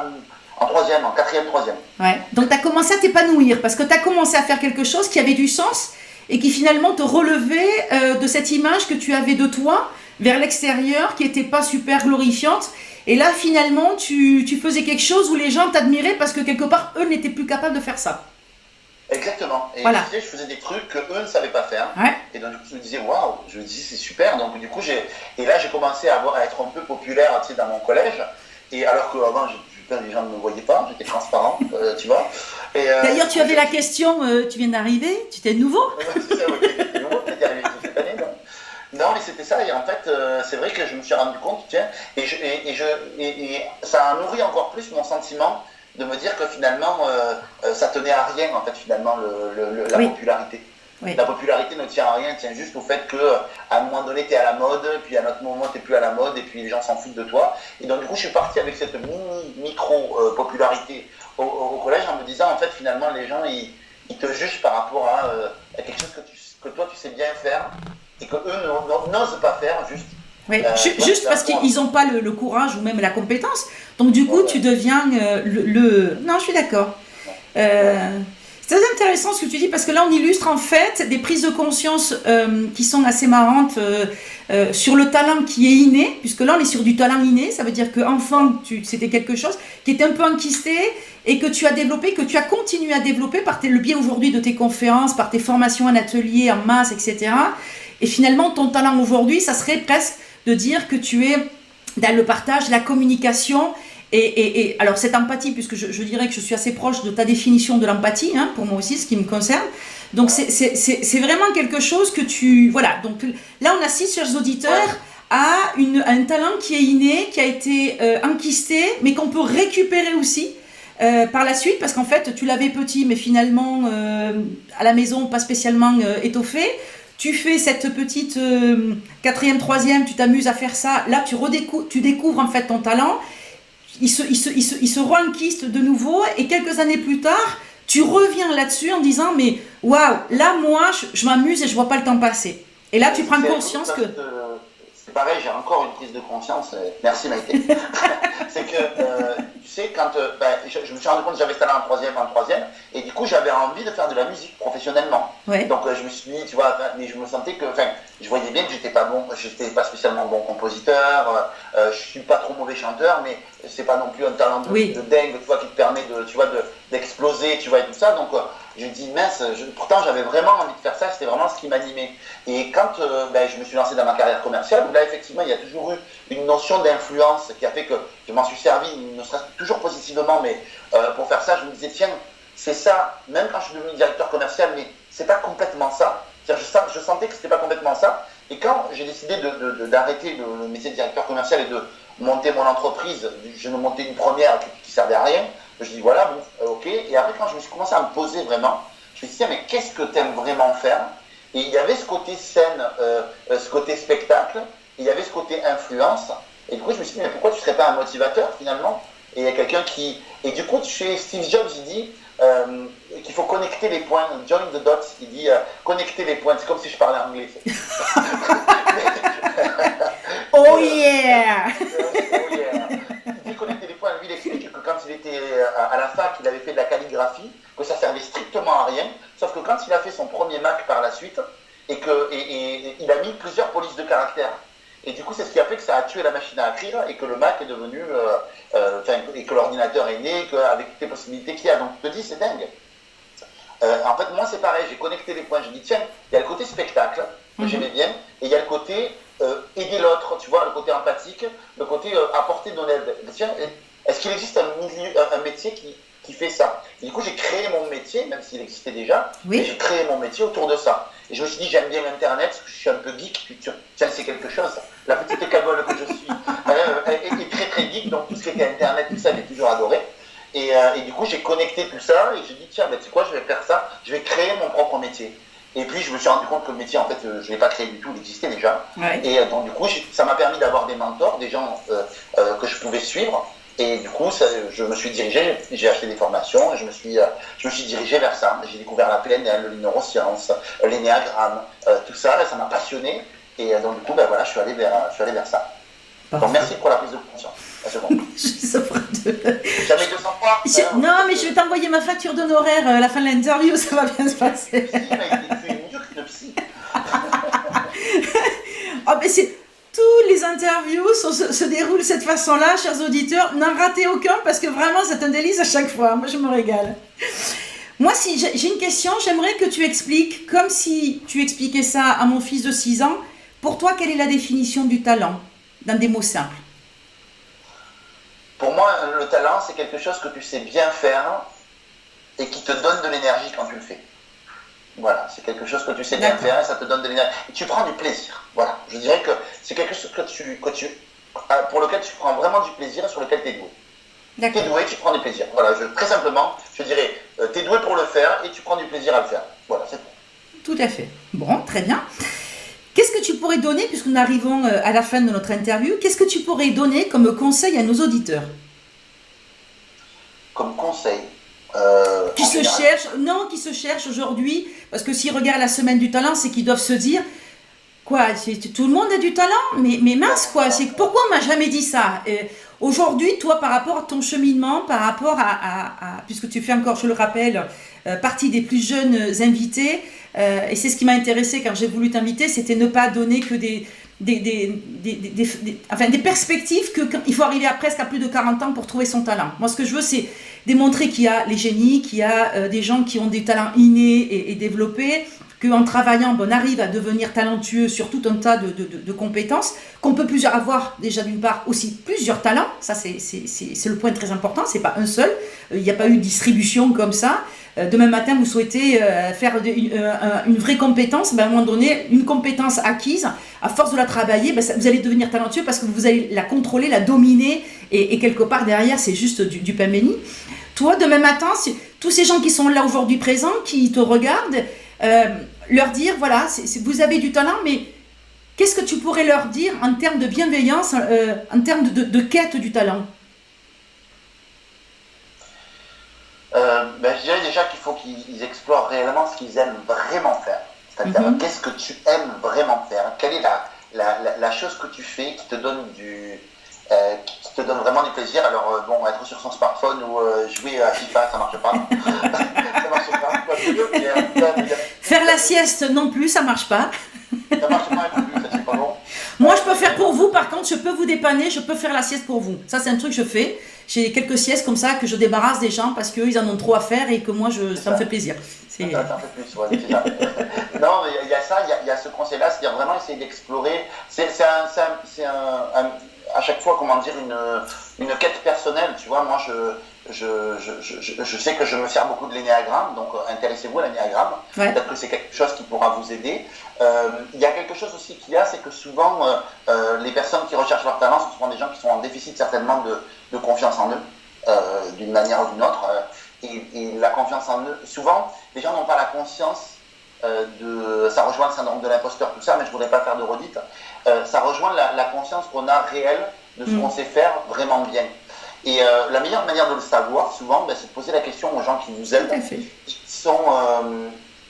en troisième, en quatrième, troisième. Ouais. Donc, tu as commencé à t'épanouir parce que tu as commencé à faire quelque chose qui avait du sens et qui finalement te relevait de cette image que tu avais de toi vers l'extérieur, qui n'était pas super glorifiante. Et là, finalement, tu faisais quelque chose où les gens t'admiraient parce que quelque part, eux n'étaient plus capables de faire ça. Exactement. Et Voilà. je faisais des trucs que eux ne savaient pas faire. Ouais. Et donc, du coup, je me disais, waouh, je me disais, c'est super. Donc, du coup, et là, j'ai commencé à être un peu populaire, tu sais, dans mon collège. Et alors qu'avant, les gens ne me voyaient pas, j'étais transparent, tu vois. D'ailleurs, tu avais la question, tu viens d'arriver, tu étais nouveau. C'est ça, oui, c'est nouveau, peut-être arrivé cette année, non? Non, mais c'était ça. Et en fait, c'est vrai que je me suis rendu compte, tiens, et ça a nourri encore plus mon sentiment de me dire que finalement, ça tenait à rien, en fait, finalement, la popularité. Oui. La popularité ne tient à rien, tient juste au fait qu'à un moment donné, tu es à la mode, puis à un autre moment, tu n'es plus à la mode, et puis les gens s'en foutent de toi. Et donc, du coup, je suis parti avec cette micro-popularité au collège en me disant, en fait, finalement, les gens, ils te jugent par rapport à quelque chose que toi, tu sais bien faire, et que eux n'osent pas faire, juste. Oui, juste parce qu'ils n'ont pas le courage ou même la compétence. Donc, du coup, tu deviens Non, je suis d'accord. C'est très intéressant ce que tu dis parce que là, on illustre en fait des prises de conscience qui sont assez marrantes sur le talent qui est inné, puisque là, on est sur du talent inné. Ça veut dire qu'enfant, c'était quelque chose qui était un peu enquisté et que tu as développé, que tu as continué à développer par le biais aujourd'hui de tes conférences, par tes formations en atelier, en masse, etc. Et finalement, ton talent aujourd'hui, ça serait presque de dire que tu es dans le partage, la communication et alors cette empathie, puisque je dirais que je suis assez proche de ta définition de l'empathie, hein, pour moi aussi, ce qui me concerne. Donc c'est vraiment quelque chose que tu... Voilà, donc là on assiste, chers auditeurs, à un talent qui est inné, qui a été enquisté, mais qu'on peut récupérer aussi par la suite, parce qu'en fait tu l'avais petit, mais finalement à la maison pas spécialement étoffé. Tu fais cette petite quatrième, troisième, tu t'amuses à faire ça. Là, tu découvres en fait ton talent. Il se re-enquiste de nouveau. Et quelques années plus tard, tu reviens là-dessus en disant mais waouh, là, moi, je m'amuse et je vois pas le temps passer. Et là, tu prends conscience que... C'est pareil, j'ai encore une prise de conscience. Merci Maïté. C'est que, tu sais, quand je me suis rendu compte que j'avais ce talent en troisième, et du coup j'avais envie de faire de la musique professionnellement. Ouais. Donc je me suis mis, tu vois, mais je me sentais que, je voyais bien que j'étais pas spécialement bon compositeur, je suis pas trop mauvais chanteur, mais c'est pas non plus un talent de dingue, tu vois, qui te permet d'exploser, tu vois, et tout ça. Donc je me dis, mince, pourtant j'avais vraiment envie de faire ça, c'était vraiment ce qui m'animait. Et quand je me suis lancé dans ma carrière commerciale, où là effectivement il y a toujours eu une notion d'influence qui a fait que je m'en suis servi, ne serait-ce que toujours positivement, mais pour faire ça, je me disais, tiens, c'est ça, même quand je suis devenu directeur commercial, mais c'est pas complètement ça. Je sentais que c'était pas complètement ça. Et quand j'ai décidé d'arrêter le métier de directeur commercial et de monter mon entreprise, je me montais une première qui servait à rien. Je dis voilà, bon, ok. Et après, quand je me suis commencé à me poser vraiment, je me suis dit, mais qu'est-ce que tu aimes vraiment faire? Et il y avait ce côté scène, ce côté spectacle, et il y avait ce côté influence. Et du coup, je me suis dit, mais pourquoi tu ne serais pas un motivateur finalement? Et il y a quelqu'un qui. Et du coup, chez Steve Jobs, il dit qu'il faut connecter les points, join the dots, il dit connecter les points. C'est comme si je parlais anglais. Oh yeah! Oh yeah! Il dit connecter les points. Lui, il explique que quand il était à la fac, il avait fait de la calligraphie, que ça servait strictement à rien. Sauf que quand il a fait son premier Mac par la suite, et il a mis plusieurs polices de caractère. Et du coup, c'est ce qui a fait que ça a tué la machine à écrire et que le Mac est devenu, et que l'ordinateur est né, avec toutes les possibilités qu'il y a. Donc, je te dis, c'est dingue. En fait, moi, c'est pareil, j'ai connecté les points. J'ai dit, tiens, il y a le côté spectacle, que j'aimais bien, et il y a le côté aider l'autre, tu vois, le côté empathique, le côté apporter de l'aide. Tiens, est-ce qu'il existe un métier qui fait ça? Et du coup, j'ai créé mon métier, même s'il existait déjà, mais j'ai créé mon métier autour de ça. Et je me suis dit, j'aime bien Internet, parce que je suis un peu geek, puis tiens, c'est quelque chose. La petite cabole que je suis est très très geek, donc tout ce qui était Internet, tout ça, j'ai toujours adoré. Et du coup, j'ai connecté tout ça, et j'ai dit, tiens, tu sais quoi, je vais faire ça, je vais créer mon propre métier. Et puis, je me suis rendu compte que le métier, en fait, je ne l'ai pas créé du tout, il existait déjà. Ouais. Et donc, du coup, ça m'a permis d'avoir des mentors, des gens que je pouvais suivre. Et du coup, je me suis dirigé, j'ai acheté des formations, et je me suis dirigé vers ça. J'ai découvert la PNL, les neurosciences, l'énéagramme, tout ça, ça m'a passionné. Et donc, du coup, voilà, je suis allé vers ça. Parfait. Donc, merci pour la prise de conscience. Jamais 200 fois. Non, mais je vais t'envoyer ma facture d'honoraires à la fin de l'interview, ça va bien se passer. Si, mais tu es mieux qu'une psy. Oh, mais c'est tous les interviews se déroulent de cette façon-là, chers auditeurs. N'en ratez aucun parce que vraiment, c'est un délice à chaque fois. Moi, je me régale. Moi, si j'ai une question, j'aimerais que tu expliques, comme si tu expliquais ça à mon fils de 6 ans, pour toi, quelle est la définition du talent, dans des mots simples? Pour moi, le talent, c'est quelque chose que tu sais bien faire et qui te donne de l'énergie quand tu le fais. Voilà, c'est quelque chose que tu sais bien faire et ça te donne de l'énergie. Et tu prends du plaisir. Voilà, je dirais que c'est quelque chose pour lequel tu prends vraiment du plaisir et sur lequel tu es doué. Tu es doué, tu prends du plaisir. Voilà, très simplement, je dirais, tu es doué pour le faire et tu prends du plaisir à le faire. Voilà, c'est tout. Tout à fait. Bon, très bien. Qu'est-ce que tu pourrais donner, puisque nous arrivons à la fin de notre interview, qu'est-ce que tu pourrais donner comme conseil à nos auditeurs? Comme conseil qui se cherchent aujourd'hui, parce que s'ils regardent la semaine du talent, c'est qu'ils doivent se dire, quoi, tout le monde a du talent, mais mince, quoi, pourquoi on m'a jamais dit ça? Aujourd'hui, toi, par rapport à ton cheminement, par rapport puisque tu fais encore, je le rappelle, partie des plus jeunes invités, et c'est ce qui m'a intéressé quand j'ai voulu t'inviter, c'était ne pas donner que des perspectives qu'il faut arriver presque à plus de 40 ans pour trouver son talent. Moi, ce que je veux, c'est démontrer qu'il y a les génies, qu'il y a des gens qui ont des talents innés et développés, qu'en travaillant, on arrive à devenir talentueux sur tout un tas de compétences, qu'on peut avoir déjà d'une part aussi plusieurs talents, ça c'est le point très important, c'est pas un seul, il n'y a pas eu de distribution comme ça. Demain matin, vous souhaitez faire une vraie compétence, à un moment donné, une compétence acquise, à force de la travailler, vous allez devenir talentueux parce que vous allez la contrôler, la dominer, et quelque part derrière, c'est juste du pain béni. Toi, demain matin, tous ces gens qui sont là aujourd'hui présents, qui te regardent, leur dire, voilà, vous avez du talent, mais qu'est-ce que tu pourrais leur dire en termes de bienveillance, en termes de quête du talent? Je dirais déjà qu'il faut qu'ils explorent réellement ce qu'ils aiment vraiment faire. C'est-à-dire, qu'est-ce que tu aimes vraiment faire? Quelle est la chose que tu fais qui te donne qui te donne vraiment du plaisir? Alors, être sur son smartphone ou jouer à FIFA, ça marche pas. Ça marche pas. Faire la sieste non plus, ça marche pas. Ça marche pas non plus, ça c'est pas bon. Moi, je peux faire pour vous, par contre, je peux vous dépanner, je peux faire la sieste pour vous. Ça, c'est un truc que je fais. J'ai quelques siestes comme ça que je débarrasse des gens parce qu'ils en ont trop à faire et que moi, ça me fait plaisir. Ça me fait plus, ouais, c'est ça. Non, mais il y a ça, il y a ce conseil-là, c'est-à-dire vraiment essayer d'explorer. C'est à chaque fois, comment dire, une quête personnelle. Tu vois, moi, je sais que je me sers beaucoup de l'énéagramme, donc intéressez-vous à l'énéagramme. Ouais. Peut-être que c'est quelque chose qui pourra vous aider. Il y a quelque chose aussi qu'il y a, c'est que souvent, les personnes qui recherchent leur talent, ce sont souvent des gens qui sont en déficit certainement de confiance en eux, d'une manière ou d'une autre. Et la confiance en eux, souvent, les gens n'ont pas la conscience ça rejoint le syndrome de l'imposteur, tout ça, mais je ne voudrais pas faire de redite. Ça rejoint la conscience qu'on a réelle de ce qu'on sait faire vraiment bien. Et la meilleure manière de le savoir, souvent, c'est de poser la question aux gens qui vous aiment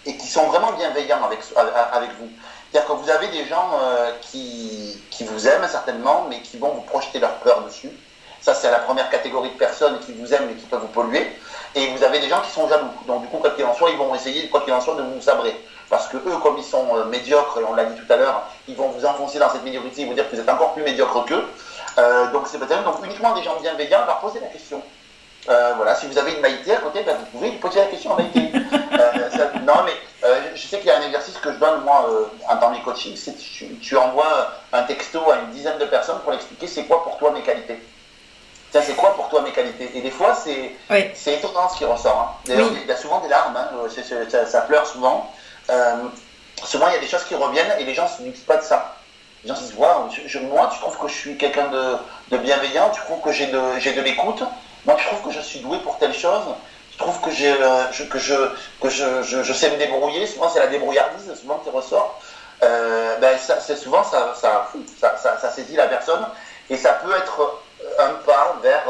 et qui sont vraiment bienveillants avec vous. C'est-à-dire que vous avez des gens qui vous aiment certainement, mais qui vont vous projeter leur peur dessus. Ça, c'est la première catégorie de personnes qui vous aiment et qui peuvent vous polluer. Et vous avez des gens qui sont jaloux. Donc, du coup, quoi qu'il en soit, ils vont essayer, quoi qu'il en soit, de vous sabrer. Parce que eux, comme ils sont médiocres, et on l'a dit tout à l'heure, ils vont vous enfoncer dans cette médiocrité, ils vont dire que vous êtes encore plus médiocre qu'eux. Donc, c'est peut-être donc uniquement des gens bienveillants, leur poser la question. Voilà, si vous avez une Maïté à côté, vous pouvez lui poser la question à Maïté. Non, mais je sais qu'il y a un exercice que je donne, moi, dans mes coachings, c'est tu envoies un texto à une dizaine de personnes pour l'expliquer c'est quoi pour toi mes qualités. Tiens, c'est quoi pour toi mes qualités? Et des fois, c'est étonnant ce qui ressort. Hein. D'ailleurs, il y a souvent des larmes, hein. Ça pleure souvent. Souvent, il y a des choses qui reviennent et les gens ne se disent pas de ça. Les gens se disent, wow, moi, tu trouves que je suis quelqu'un de bienveillant, tu trouves que j'ai de l'écoute, moi, tu trouves que je suis doué pour telle chose, tu trouves que je sais me débrouiller, souvent c'est la débrouillardise, souvent qui ressort. Souvent, ça saisit la personne et ça peut être un pas vers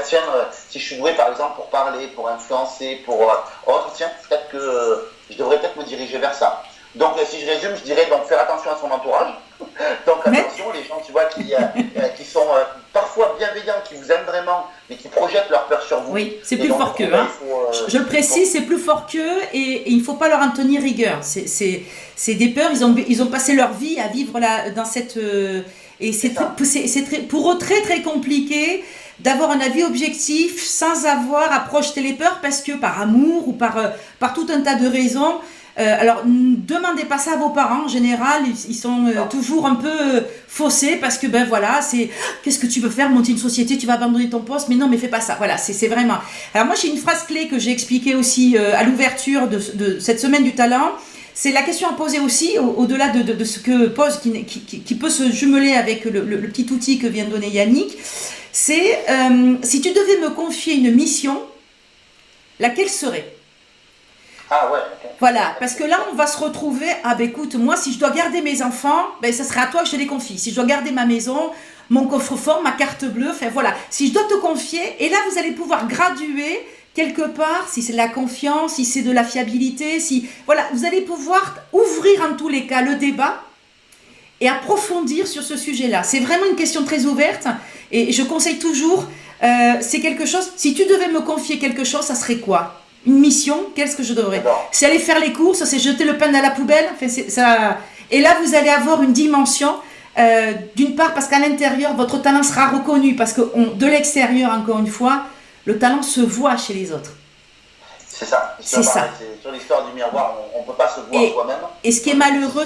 tiens, si je suis doué par exemple pour parler, pour influencer, pour autre, tiens, peut-être que je devrais peut-être me diriger vers ça. Donc si je résume, je dirais donc faire attention à son entourage. Donc attention, les gens tu vois qui sont parfois bienveillants, qui vous aiment vraiment, mais qui projettent leur peur sur vous. Oui, c'est plus fort qu'eux. Hein. Je le précise, c'est plus fort qu'eux et il ne faut pas leur en tenir rigueur. C'est des peurs, ils ont passé leur vie à vivre dans cette... et c'est pour eux très très compliqué d'avoir un avis objectif sans avoir à projeter les peurs parce que par amour ou par tout un tas de raisons. Alors, ne demandez pas ça à vos parents, en général, ils sont toujours un peu faussés parce que, ben voilà, c'est qu'est-ce que tu veux faire, monter une société, tu vas abandonner ton poste, mais non, mais fais pas ça. Voilà, c'est vraiment. Alors, moi, j'ai une phrase clé que j'ai expliquée aussi à l'ouverture de cette semaine du talent. C'est la question à poser aussi, au-delà de ce que pose, qui peut se jumeler avec le petit outil que vient de donner Yannick. C'est si tu devais me confier une mission, laquelle serait ? Ah ouais, okay. Voilà, parce que là, on va se retrouver, ah ben écoute, moi, si je dois garder mes enfants, ben ça serait à toi que je te les confie. Si je dois garder ma maison, mon coffre-fort, ma carte bleue, enfin voilà. Si je dois te confier, et là, vous allez pouvoir graduer quelque part, si c'est de la confiance, si c'est de la fiabilité, voilà, vous allez pouvoir ouvrir en tous les cas le débat et approfondir sur ce sujet-là. C'est vraiment une question très ouverte, et je conseille toujours, c'est quelque chose, si tu devais me confier quelque chose, ça serait quoi ? Une mission, qu'est-ce que je devrais ? C'est aller faire les courses, c'est jeter le pain dans la poubelle. Enfin, ça... Et là, vous allez avoir une dimension, d'une part parce qu'à l'intérieur, votre talent sera reconnu, parce que de l'extérieur, encore une fois, le talent se voit chez les autres. C'est ça. C'est sur l'histoire du miroir, on ne peut pas se voir soi-même. Et ce qui est malheureux,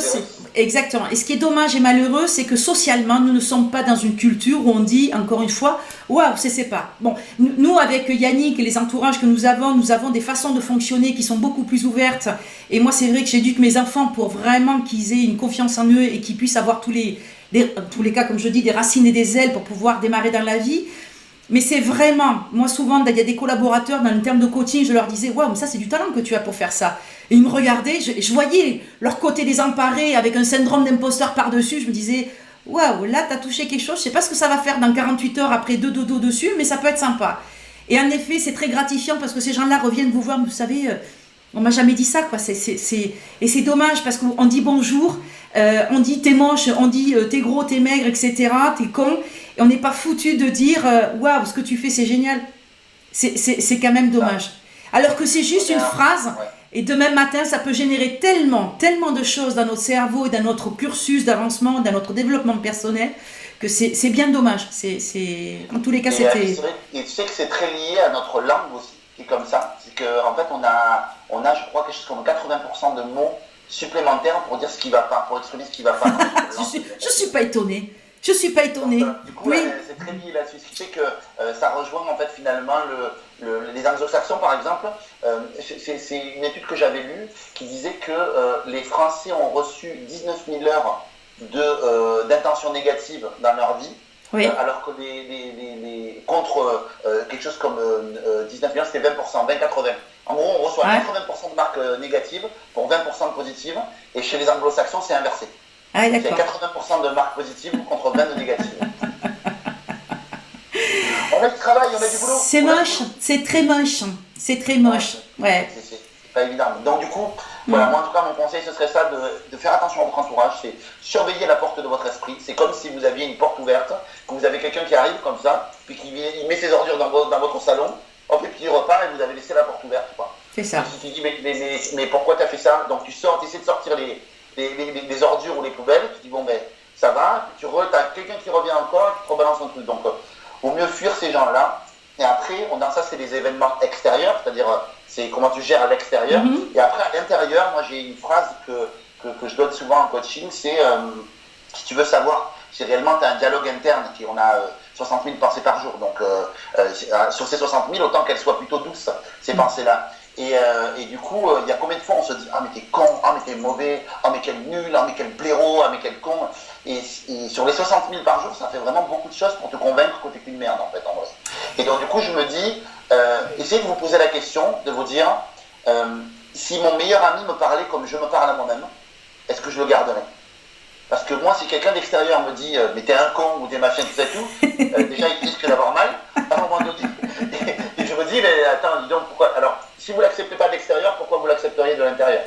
exactement. Et ce qui est dommage et malheureux, c'est que socialement, nous ne sommes pas dans une culture où on dit, encore une fois, waouh, c'est pas. Bon, nous, avec Yannick et les entourages que nous avons des façons de fonctionner qui sont beaucoup plus ouvertes. Et moi, c'est vrai que j'éduque mes enfants pour vraiment qu'ils aient une confiance en eux et qu'ils puissent avoir tous les cas, comme je dis, des racines et des ailes pour pouvoir démarrer dans la vie. Mais c'est vraiment, moi souvent, il y a des collaborateurs dans le terme de coaching, je leur disais, waouh, mais ça c'est du talent que tu as pour faire ça. Et ils me regardaient, je voyais leur côté désemparé avec un syndrome d'imposteur par-dessus, je me disais, waouh, là tu as touché quelque chose, je sais pas ce que ça va faire dans 48 heures après 2 dodos dessus, mais ça peut être sympa. Et en effet, c'est très gratifiant parce que ces gens-là reviennent vous voir, vous savez, on m'a jamais dit ça, quoi. Et c'est dommage parce qu'on dit bonjour, on dit t'es moche, on dit t'es gros, t'es maigre, etc., t'es con. Et on n'est pas foutu de dire waouh, ce que tu fais c'est génial. C'est quand même dommage. Alors que c'est juste une phrase, et demain matin, ça peut générer tellement de choses dans notre cerveau et dans notre cursus d'avancement, dans notre développement personnel, que c'est bien dommage. En tous les cas, c'était. Et tu sais que c'est très lié à notre langue aussi, qui est comme ça. C'est qu'en fait, on a, je crois, quelque chose comme 80% de mots supplémentaires pour dire ce qui ne va pas, pour exprimer ce qui ne va pas. Je suis pas étonnée. Je suis pas étonnée. Du coup, oui. C'est très lié là-dessus. Ce qui fait que ça rejoint en fait finalement les anglo-saxons par exemple. C'est une étude que j'avais lue qui disait que les Français ont reçu 19 000 heures d'intentions négatives dans leur vie. Oui. Alors que contre quelque chose comme 19 000 c'était 20%, 20-80. En gros, on reçoit 80% de marques négatives pour 20% de positives. Et chez les anglo-saxons, c'est inversé. Ah, il y a 80% de marques positives contre 20 de négatives. On a du travail, on a du boulot. C'est moche, c'est très moche. C'est très moche. Ouais. C'est pas évident. Donc du coup, voilà, moi en tout cas, mon conseil, ce serait ça, de faire attention à votre entourage, c'est surveiller la porte de votre esprit. C'est comme si vous aviez une porte ouverte, que vous avez quelqu'un qui arrive comme ça, puis il met ses ordures dans votre salon, hop, et puis il repart et vous avez laissé la porte ouverte. Quoi. C'est ça. Et si tu dis, mais pourquoi tu as fait ça ? Donc tu sors, tu essaies de sortir les ordures ou les poubelles, tu dis bon ben ça va, tu as quelqu'un qui revient encore, qui te rebalance un truc. Donc vaut mieux fuir ces gens-là. Et après, ça c'est les événements extérieurs, c'est-à-dire c'est comment tu gères à l'extérieur. Et après à l'intérieur, moi j'ai une phrase que je donne souvent en coaching, c'est si tu veux savoir si réellement tu as un dialogue interne, on a 60 000 pensées par jour, donc sur ces 60 000, autant qu'elles soient plutôt douces, ces pensées-là. Et du coup, il y a combien de fois on se dit « Ah mais t'es con, ah mais t'es mauvais, ah mais quel nul, ah mais quel blaireau, ah mais quel con » et sur les 60 000 par jour, ça fait vraiment beaucoup de choses pour te convaincre que t'es qu'une merde en fait, en vrai. Et donc du coup, je me dis, essayez de vous poser la question, de vous dire si mon meilleur ami me parlait comme je me parle à moi-même, est-ce que je le garderais ? Parce que moi, si quelqu'un d'extérieur me dit « Mais t'es un con » ou « T'es machin, tout ça tout », déjà il risque d'avoir mal, à un moment donné. Et je me dis « Mais attends, dis donc, pourquoi ?» Alors, si vous ne l'acceptez pas de l'extérieur, pourquoi vous l'accepteriez de l'intérieur ?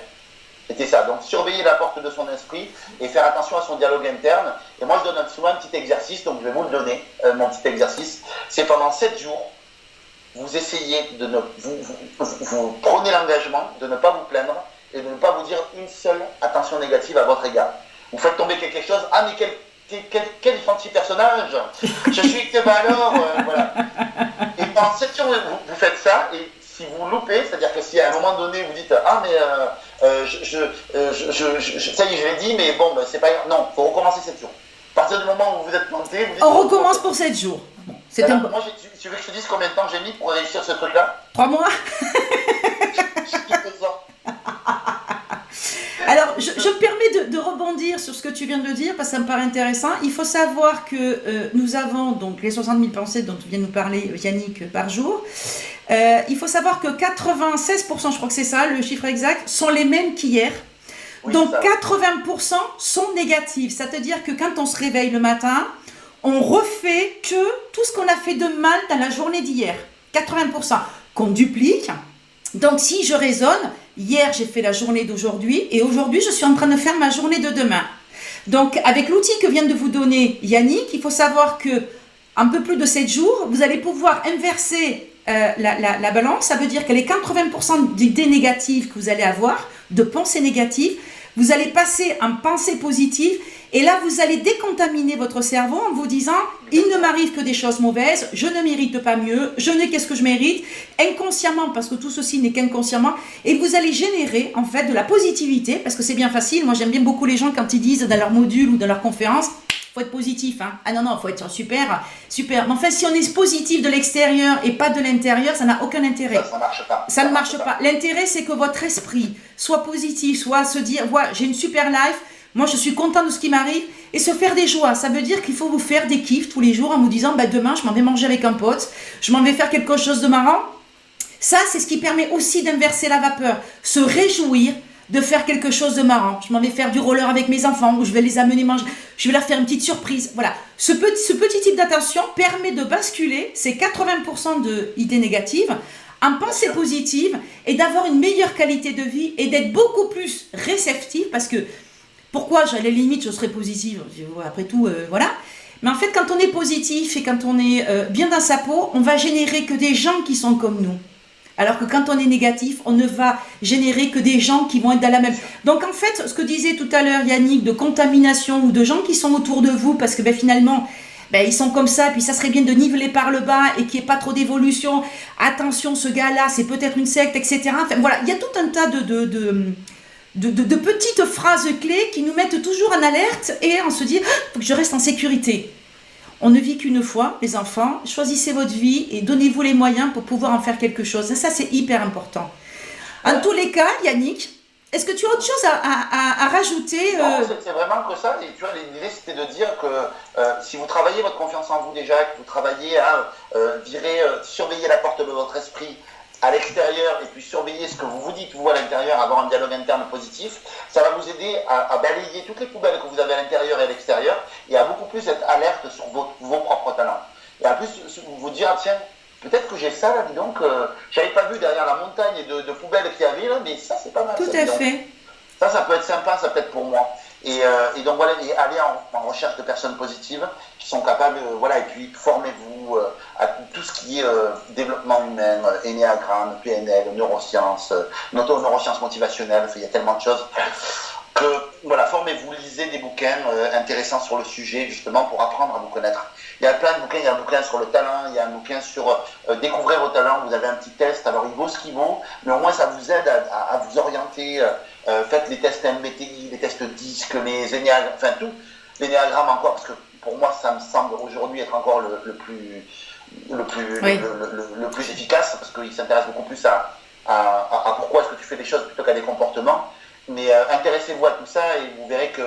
C'était ça. Donc, surveiller la porte de son esprit et faire attention à son dialogue interne. Et moi, je donne souvent un petit exercice, donc je vais vous le donner, mon petit exercice. C'est pendant 7 jours, vous essayez de ne... Vous prenez l'engagement de ne pas vous plaindre et de ne pas vous dire une seule attention négative à votre égard. Vous faites tomber quelque chose. Ah, mais quel gentil personnage. Je suis que alors, voilà. Et pendant 7 jours, vous faites ça, et si vous loupez, c'est-à-dire que si à un moment donné vous dites ah mais ça y est, je l'ai dit, mais bon, c'est pas grave. Non, il faut recommencer 7 jours. À partir du moment où vous êtes planté, vous dites, on recommence pour 7 jours. C'est alors, moi, tu veux que je te dise combien de temps j'ai mis pour réussir ce truc-là? 3 mois. Alors, je me permets de rebondir sur ce que tu viens de dire, parce que ça me paraît intéressant. Il faut savoir que nous avons donc les 60 000 pensées dont vient nous parler Yannick par jour. Il faut savoir que 96%, je crois que c'est ça, le chiffre exact, sont les mêmes qu'hier. Oui, donc 80% sont négatives. C'est-à-dire que quand on se réveille le matin, on refait que tout ce qu'on a fait de mal dans la journée d'hier. 80% qu'on duplique. Donc si je raisonne, hier j'ai fait la journée d'aujourd'hui et aujourd'hui je suis en train de faire ma journée de demain. Donc avec l'outil que vient de vous donner Yannick, il faut savoir que un peu plus de 7 jours, vous allez pouvoir inverser la balance. Ça veut dire que les 80% d'idées négatives que vous allez avoir, de pensées négatives, vous allez passer en pensée positive et là vous allez décontaminer votre cerveau en vous disant il ne m'arrive que des choses mauvaises, je ne mérite pas mieux, je n'ai qu'est-ce que je mérite, inconsciemment, parce que tout ceci n'est qu'inconsciemment, et vous allez générer en fait de la positivité, parce que c'est bien facile. Moi j'aime bien beaucoup les gens quand ils disent dans leur module ou dans leur conférence faut être positif, hein. Ah non, faut être super. Mais enfin, si on est positif de l'extérieur et pas de l'intérieur, ça n'a aucun intérêt. Ça marche pas. Ça ne marche pas. L'intérêt, c'est que votre esprit soit positif, soit se dire, voilà, j'ai une super life, moi je suis content de ce qui m'arrive, et se faire des joies. Ça veut dire qu'il faut vous faire des kiffs tous les jours en vous disant, bah, demain, je m'en vais manger avec un pote, je m'en vais faire quelque chose de marrant. Ça, c'est ce qui permet aussi d'inverser la vapeur. Se réjouir de faire quelque chose de marrant. Je m'en vais faire du roller avec mes enfants, ou je vais les amener manger, je vais leur faire une petite surprise. Voilà. Ce petit type d'attention permet de basculer ces 80% d'idées négatives en pensée positive et d'avoir une meilleure qualité de vie et d'être beaucoup plus réceptif, parce que pourquoi, à la limite, je serais positive, après tout, voilà. Mais en fait, quand on est positif et quand on est bien dans sa peau, on va générer que des gens qui sont comme nous. Alors que quand on est négatif, on ne va générer que des gens qui vont être dans la même... Donc en fait, ce que disait tout à l'heure Yannick, de contamination ou de gens qui sont autour de vous, parce que finalement, ils sont comme ça, puis ça serait bien de niveler par le bas et qu'il n'y ait pas trop d'évolution. Attention, ce gars-là, c'est peut-être une secte, etc. Enfin, voilà, il y a tout un tas de petites phrases clés qui nous mettent toujours en alerte et on se dit, faut que je reste en sécurité. On ne vit qu'une fois, les enfants. Choisissez votre vie et donnez-vous les moyens pour pouvoir en faire quelque chose. Et ça, c'est hyper important. En tous les cas, Yannick, est-ce que tu as autre chose à rajouter Non, c'est vraiment que ça. Et tu vois, l'idée, c'était de dire que si vous travaillez votre confiance en vous déjà, que vous travaillez à surveiller la porte de votre esprit à l'extérieur et puis surveiller ce que vous vous dites vous à l'intérieur, avoir un dialogue interne positif, ça va vous aider à balayer toutes les poubelles que vous avez à l'intérieur et à l'extérieur et à beaucoup plus être alerte sur vos propres talents. Et en plus, vous dire, tiens, peut-être que j'ai ça là, dis donc, j'avais pas vu derrière la montagne de poubelles qu'il y avait là, mais ça c'est pas mal. Tout à fait. Ça peut être sympa, ça peut être pour moi. Et donc voilà, et aller en recherche de personnes positives qui sont capables, voilà, et puis formez-vous à tout ce qui est développement humain, énéagramme, PNL, neurosciences, neurosciences motivationnelles, il y a tellement de choses que, voilà, formez-vous, lisez des bouquins intéressants sur le sujet, justement, pour apprendre à vous connaître. Il y a plein de bouquins, il y a un bouquin sur le talent, il y a un bouquin sur découvrir vos talents, vous avez un petit test, alors il vaut ce qu'il vaut, mais au moins ça vous aide à vous orienter. Faites les tests MBTI, les tests DISC, les énéagrammes, enfin tout, l'énéagramme encore, parce que pour moi ça me semble aujourd'hui être encore le plus efficace, parce qu'il s'intéresse beaucoup plus à pourquoi est-ce que tu fais des choses plutôt qu'à des comportements. Mais intéressez-vous à tout ça et vous verrez que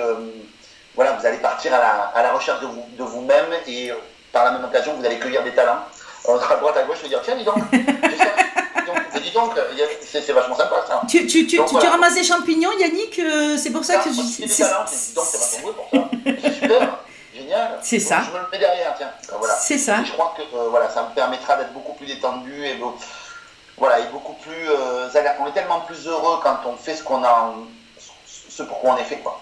voilà, vous allez partir à la recherche de vous-même et par la même occasion vous allez cueillir des talents. À droite à gauche, je vais dire tiens dis donc, dis donc, c'est vachement sympa ça. Tu ramasses des champignons, Yannick, c'est pour ça que je dis. C'est vachement doué pour ça. C'est super, génial. C'est ça. Je me le mets derrière, tiens. Voilà. C'est ça. Et je crois que voilà, ça me permettra d'être beaucoup plus détendu et beaucoup plus alerte. On est tellement plus heureux quand on fait ce qu'on ce pourquoi on est fait, quoi.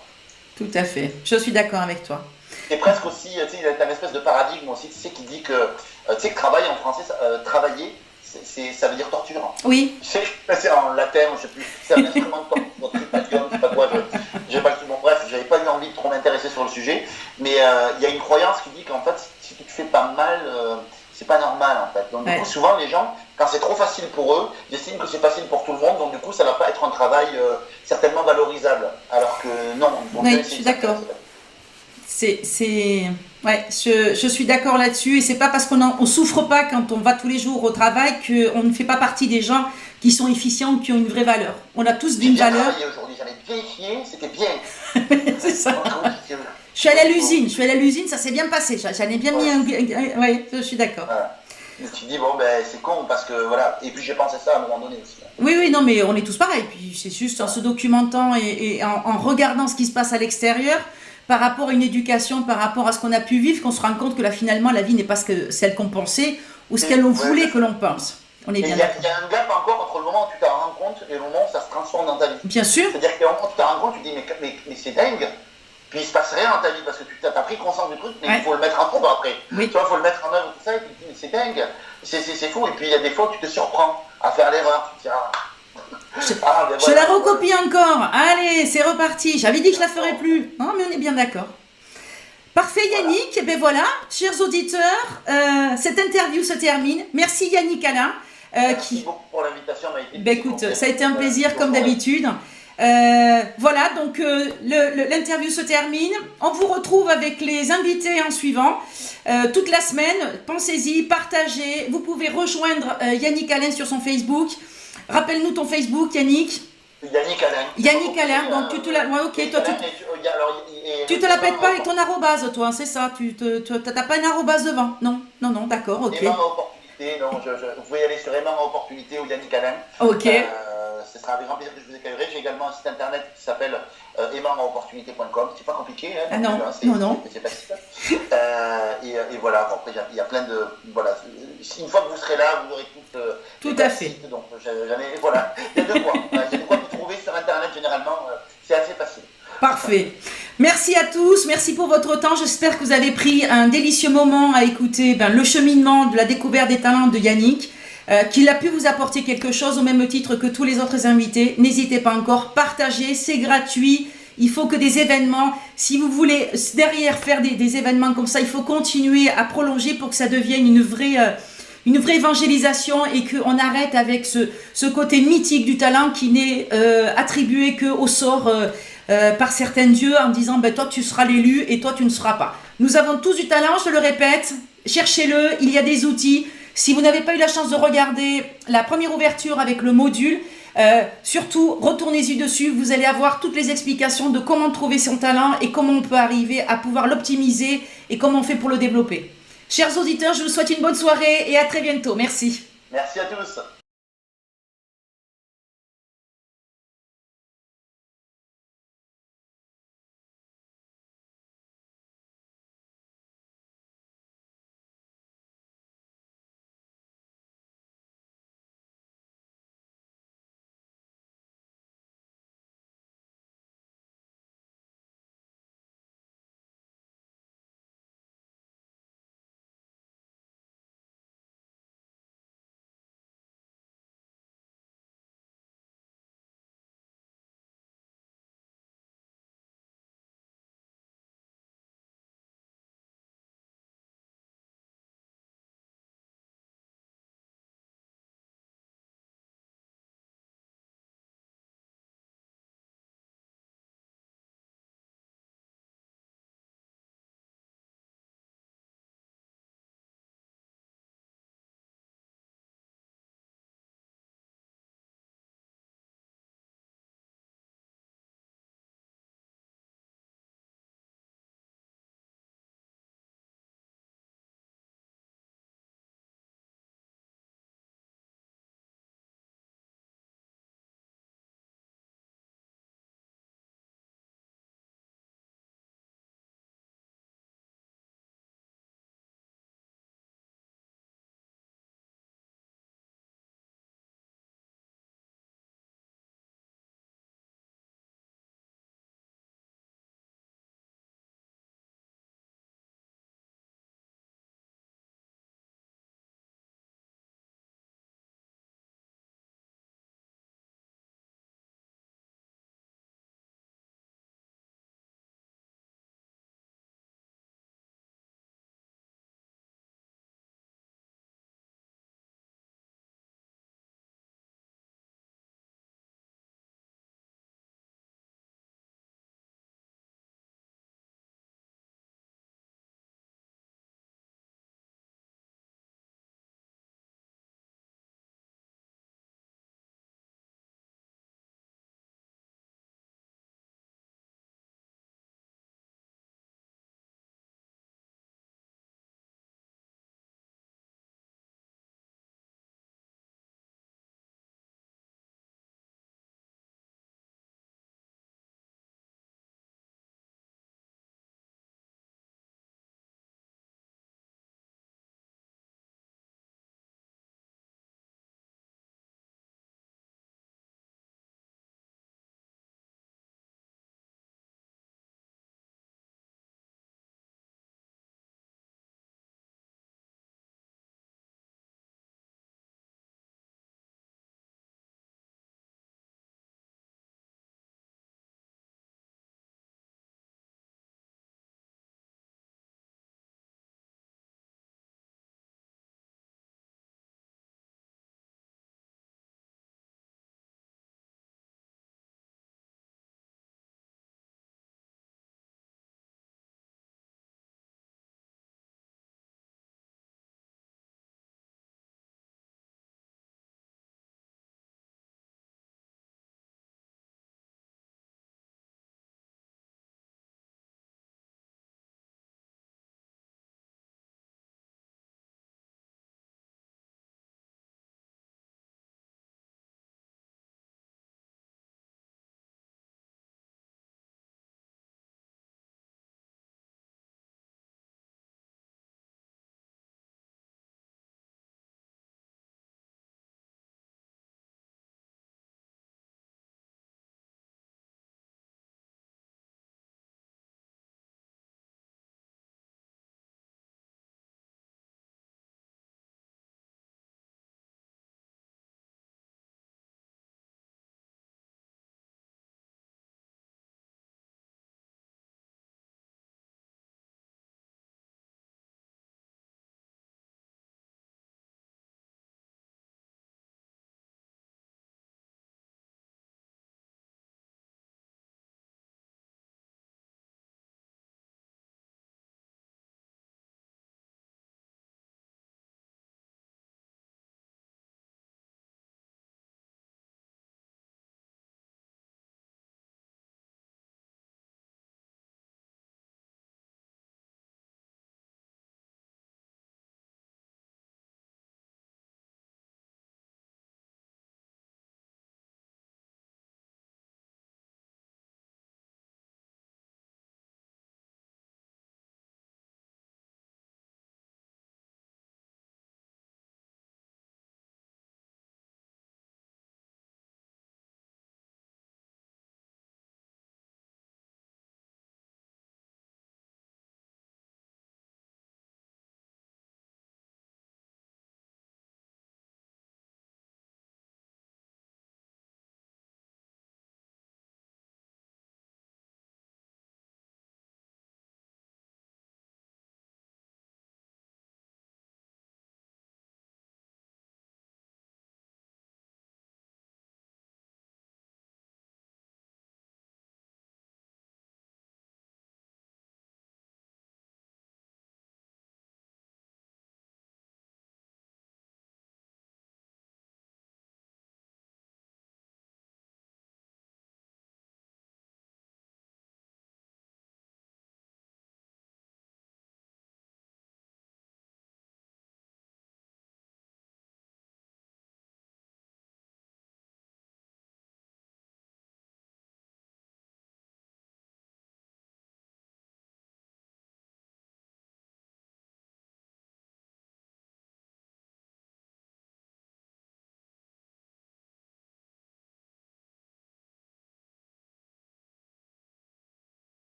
Tout à fait, je suis d'accord avec toi. C'est presque aussi, tu sais, il y a une espèce de paradigme aussi, tu sais, qui dit que, tu sais, que travail en français, travailler, ça veut dire torture. Oui. C'est en latin, je sais plus, c'est un instrument de torture, je sais pas quoi, j'ai pas le tout. Bon, bref, j'avais pas eu envie de trop m'intéresser sur le sujet, mais il y a une croyance qui dit qu'en fait, si tu te fais pas mal, c'est pas normal en fait. Donc du coup, souvent les gens, quand c'est trop facile pour eux, ils estiment que c'est facile pour tout le monde, donc du coup, ça va pas être un travail certainement valorisable. Alors que non. Oui, je suis d'accord. Ouais, je suis d'accord là-dessus, et c'est pas parce qu'on souffre pas quand on va tous les jours au travail qu'on ne fait pas partie des gens qui sont efficients, qui ont une vraie valeur. On a tous une valeur. Aujourd'hui, j'en ai vérifié, c'était bien. C'est ça. Je suis allée à l'usine, ça s'est bien passé. J'en ai bien mis un. Ouais, je suis d'accord. Voilà. Et tu dis, bon, ben c'est con parce que voilà. Et puis j'ai pensé ça à un moment donné aussi. Oui, non, mais on est tous pareils. Puis c'est juste en se documentant et en regardant ce qui se passe à l'extérieur, par rapport à une éducation, par rapport à ce qu'on a pu vivre, qu'on se rend compte que là, finalement, la vie n'est pas celle qu'on pensait ou ce qu'elle voulait que l'on pense. On est bien d'accord. Il y a un gap encore entre le moment où tu t'en rends compte et le moment où ça se transforme dans ta vie. Bien sûr. C'est-à-dire qu'au moment où tu t'en rends compte, tu te dis, mais c'est dingue. Puis il se passe rien dans ta vie parce que tu as pris conscience du truc, mais il faut le mettre en œuvre après. Oui. Tu vois, il faut le mettre en œuvre, tout ça, et puis tu te dis, c'est dingue, c'est fou. Et puis il y a des fois où tu te surprends à faire l'erreur. Tu te dis, je la recopie encore. Allez, c'est reparti. J'avais dit que je la ferais plus. Non, mais on est bien d'accord. Parfait Yannick, et bien voilà, chers auditeurs, cette interview se termine. Merci Yannick Alain. Merci beaucoup pour l'invitation. Écoute, ça a été un plaisir comme d'habitude. Voilà, donc l'interview se termine. On vous retrouve avec les invités en suivant toute la semaine. Pensez-y, partagez. Vous pouvez rejoindre Yannick Alain sur son Facebook. Rappelle-nous ton Facebook, Yannick. Yannick Alain. Yannick Alain, donc tu te la... Ouais, ok, toi tu te la pètes pas avec ton arrobase, toi, c'est ça, t'as pas une arrobase devant. Non, d'accord, ok. Aimant Opportunité, non, vous pouvez aller sur Aimant Opportunité ou Yannick Alain. Ok. Ce sera avec grand plaisir que je vous accueillerai. J'ai également un site internet qui s'appelle aimantaopportunité.com. C'est pas compliqué. Hein, non. C'est facile. Et voilà, bon, après il y a plein de... Voilà, une fois que vous serez là, vous aurez tout à fait. Sites, donc voilà, il y a de quoi. Il y a de quoi vous trouver sur internet généralement. C'est assez facile. Parfait. Merci à tous, merci pour votre temps. J'espère que vous avez pris un délicieux moment à écouter le cheminement de la découverte des talents de Yannick, qu'il a pu vous apporter quelque chose au même titre que tous les autres invités. N'hésitez pas encore, partagez, c'est gratuit. Il faut que des événements, si vous voulez derrière faire des événements comme ça, il faut continuer à prolonger pour que ça devienne une vraie évangélisation et qu'on arrête avec ce côté mythique du talent qui n'est attribué qu'au sort par certains dieux en disant toi tu seras l'élu et toi tu ne seras pas. Nous avons tous du talent, je le répète, cherchez-le, il y a des outils. Si vous n'avez pas eu la chance de regarder la première ouverture avec le module, surtout retournez-y dessus, vous allez avoir toutes les explications de comment trouver son talent et comment on peut arriver à pouvoir l'optimiser et comment on fait pour le développer. Chers auditeurs, je vous souhaite une bonne soirée et à très bientôt. Merci. Merci à tous.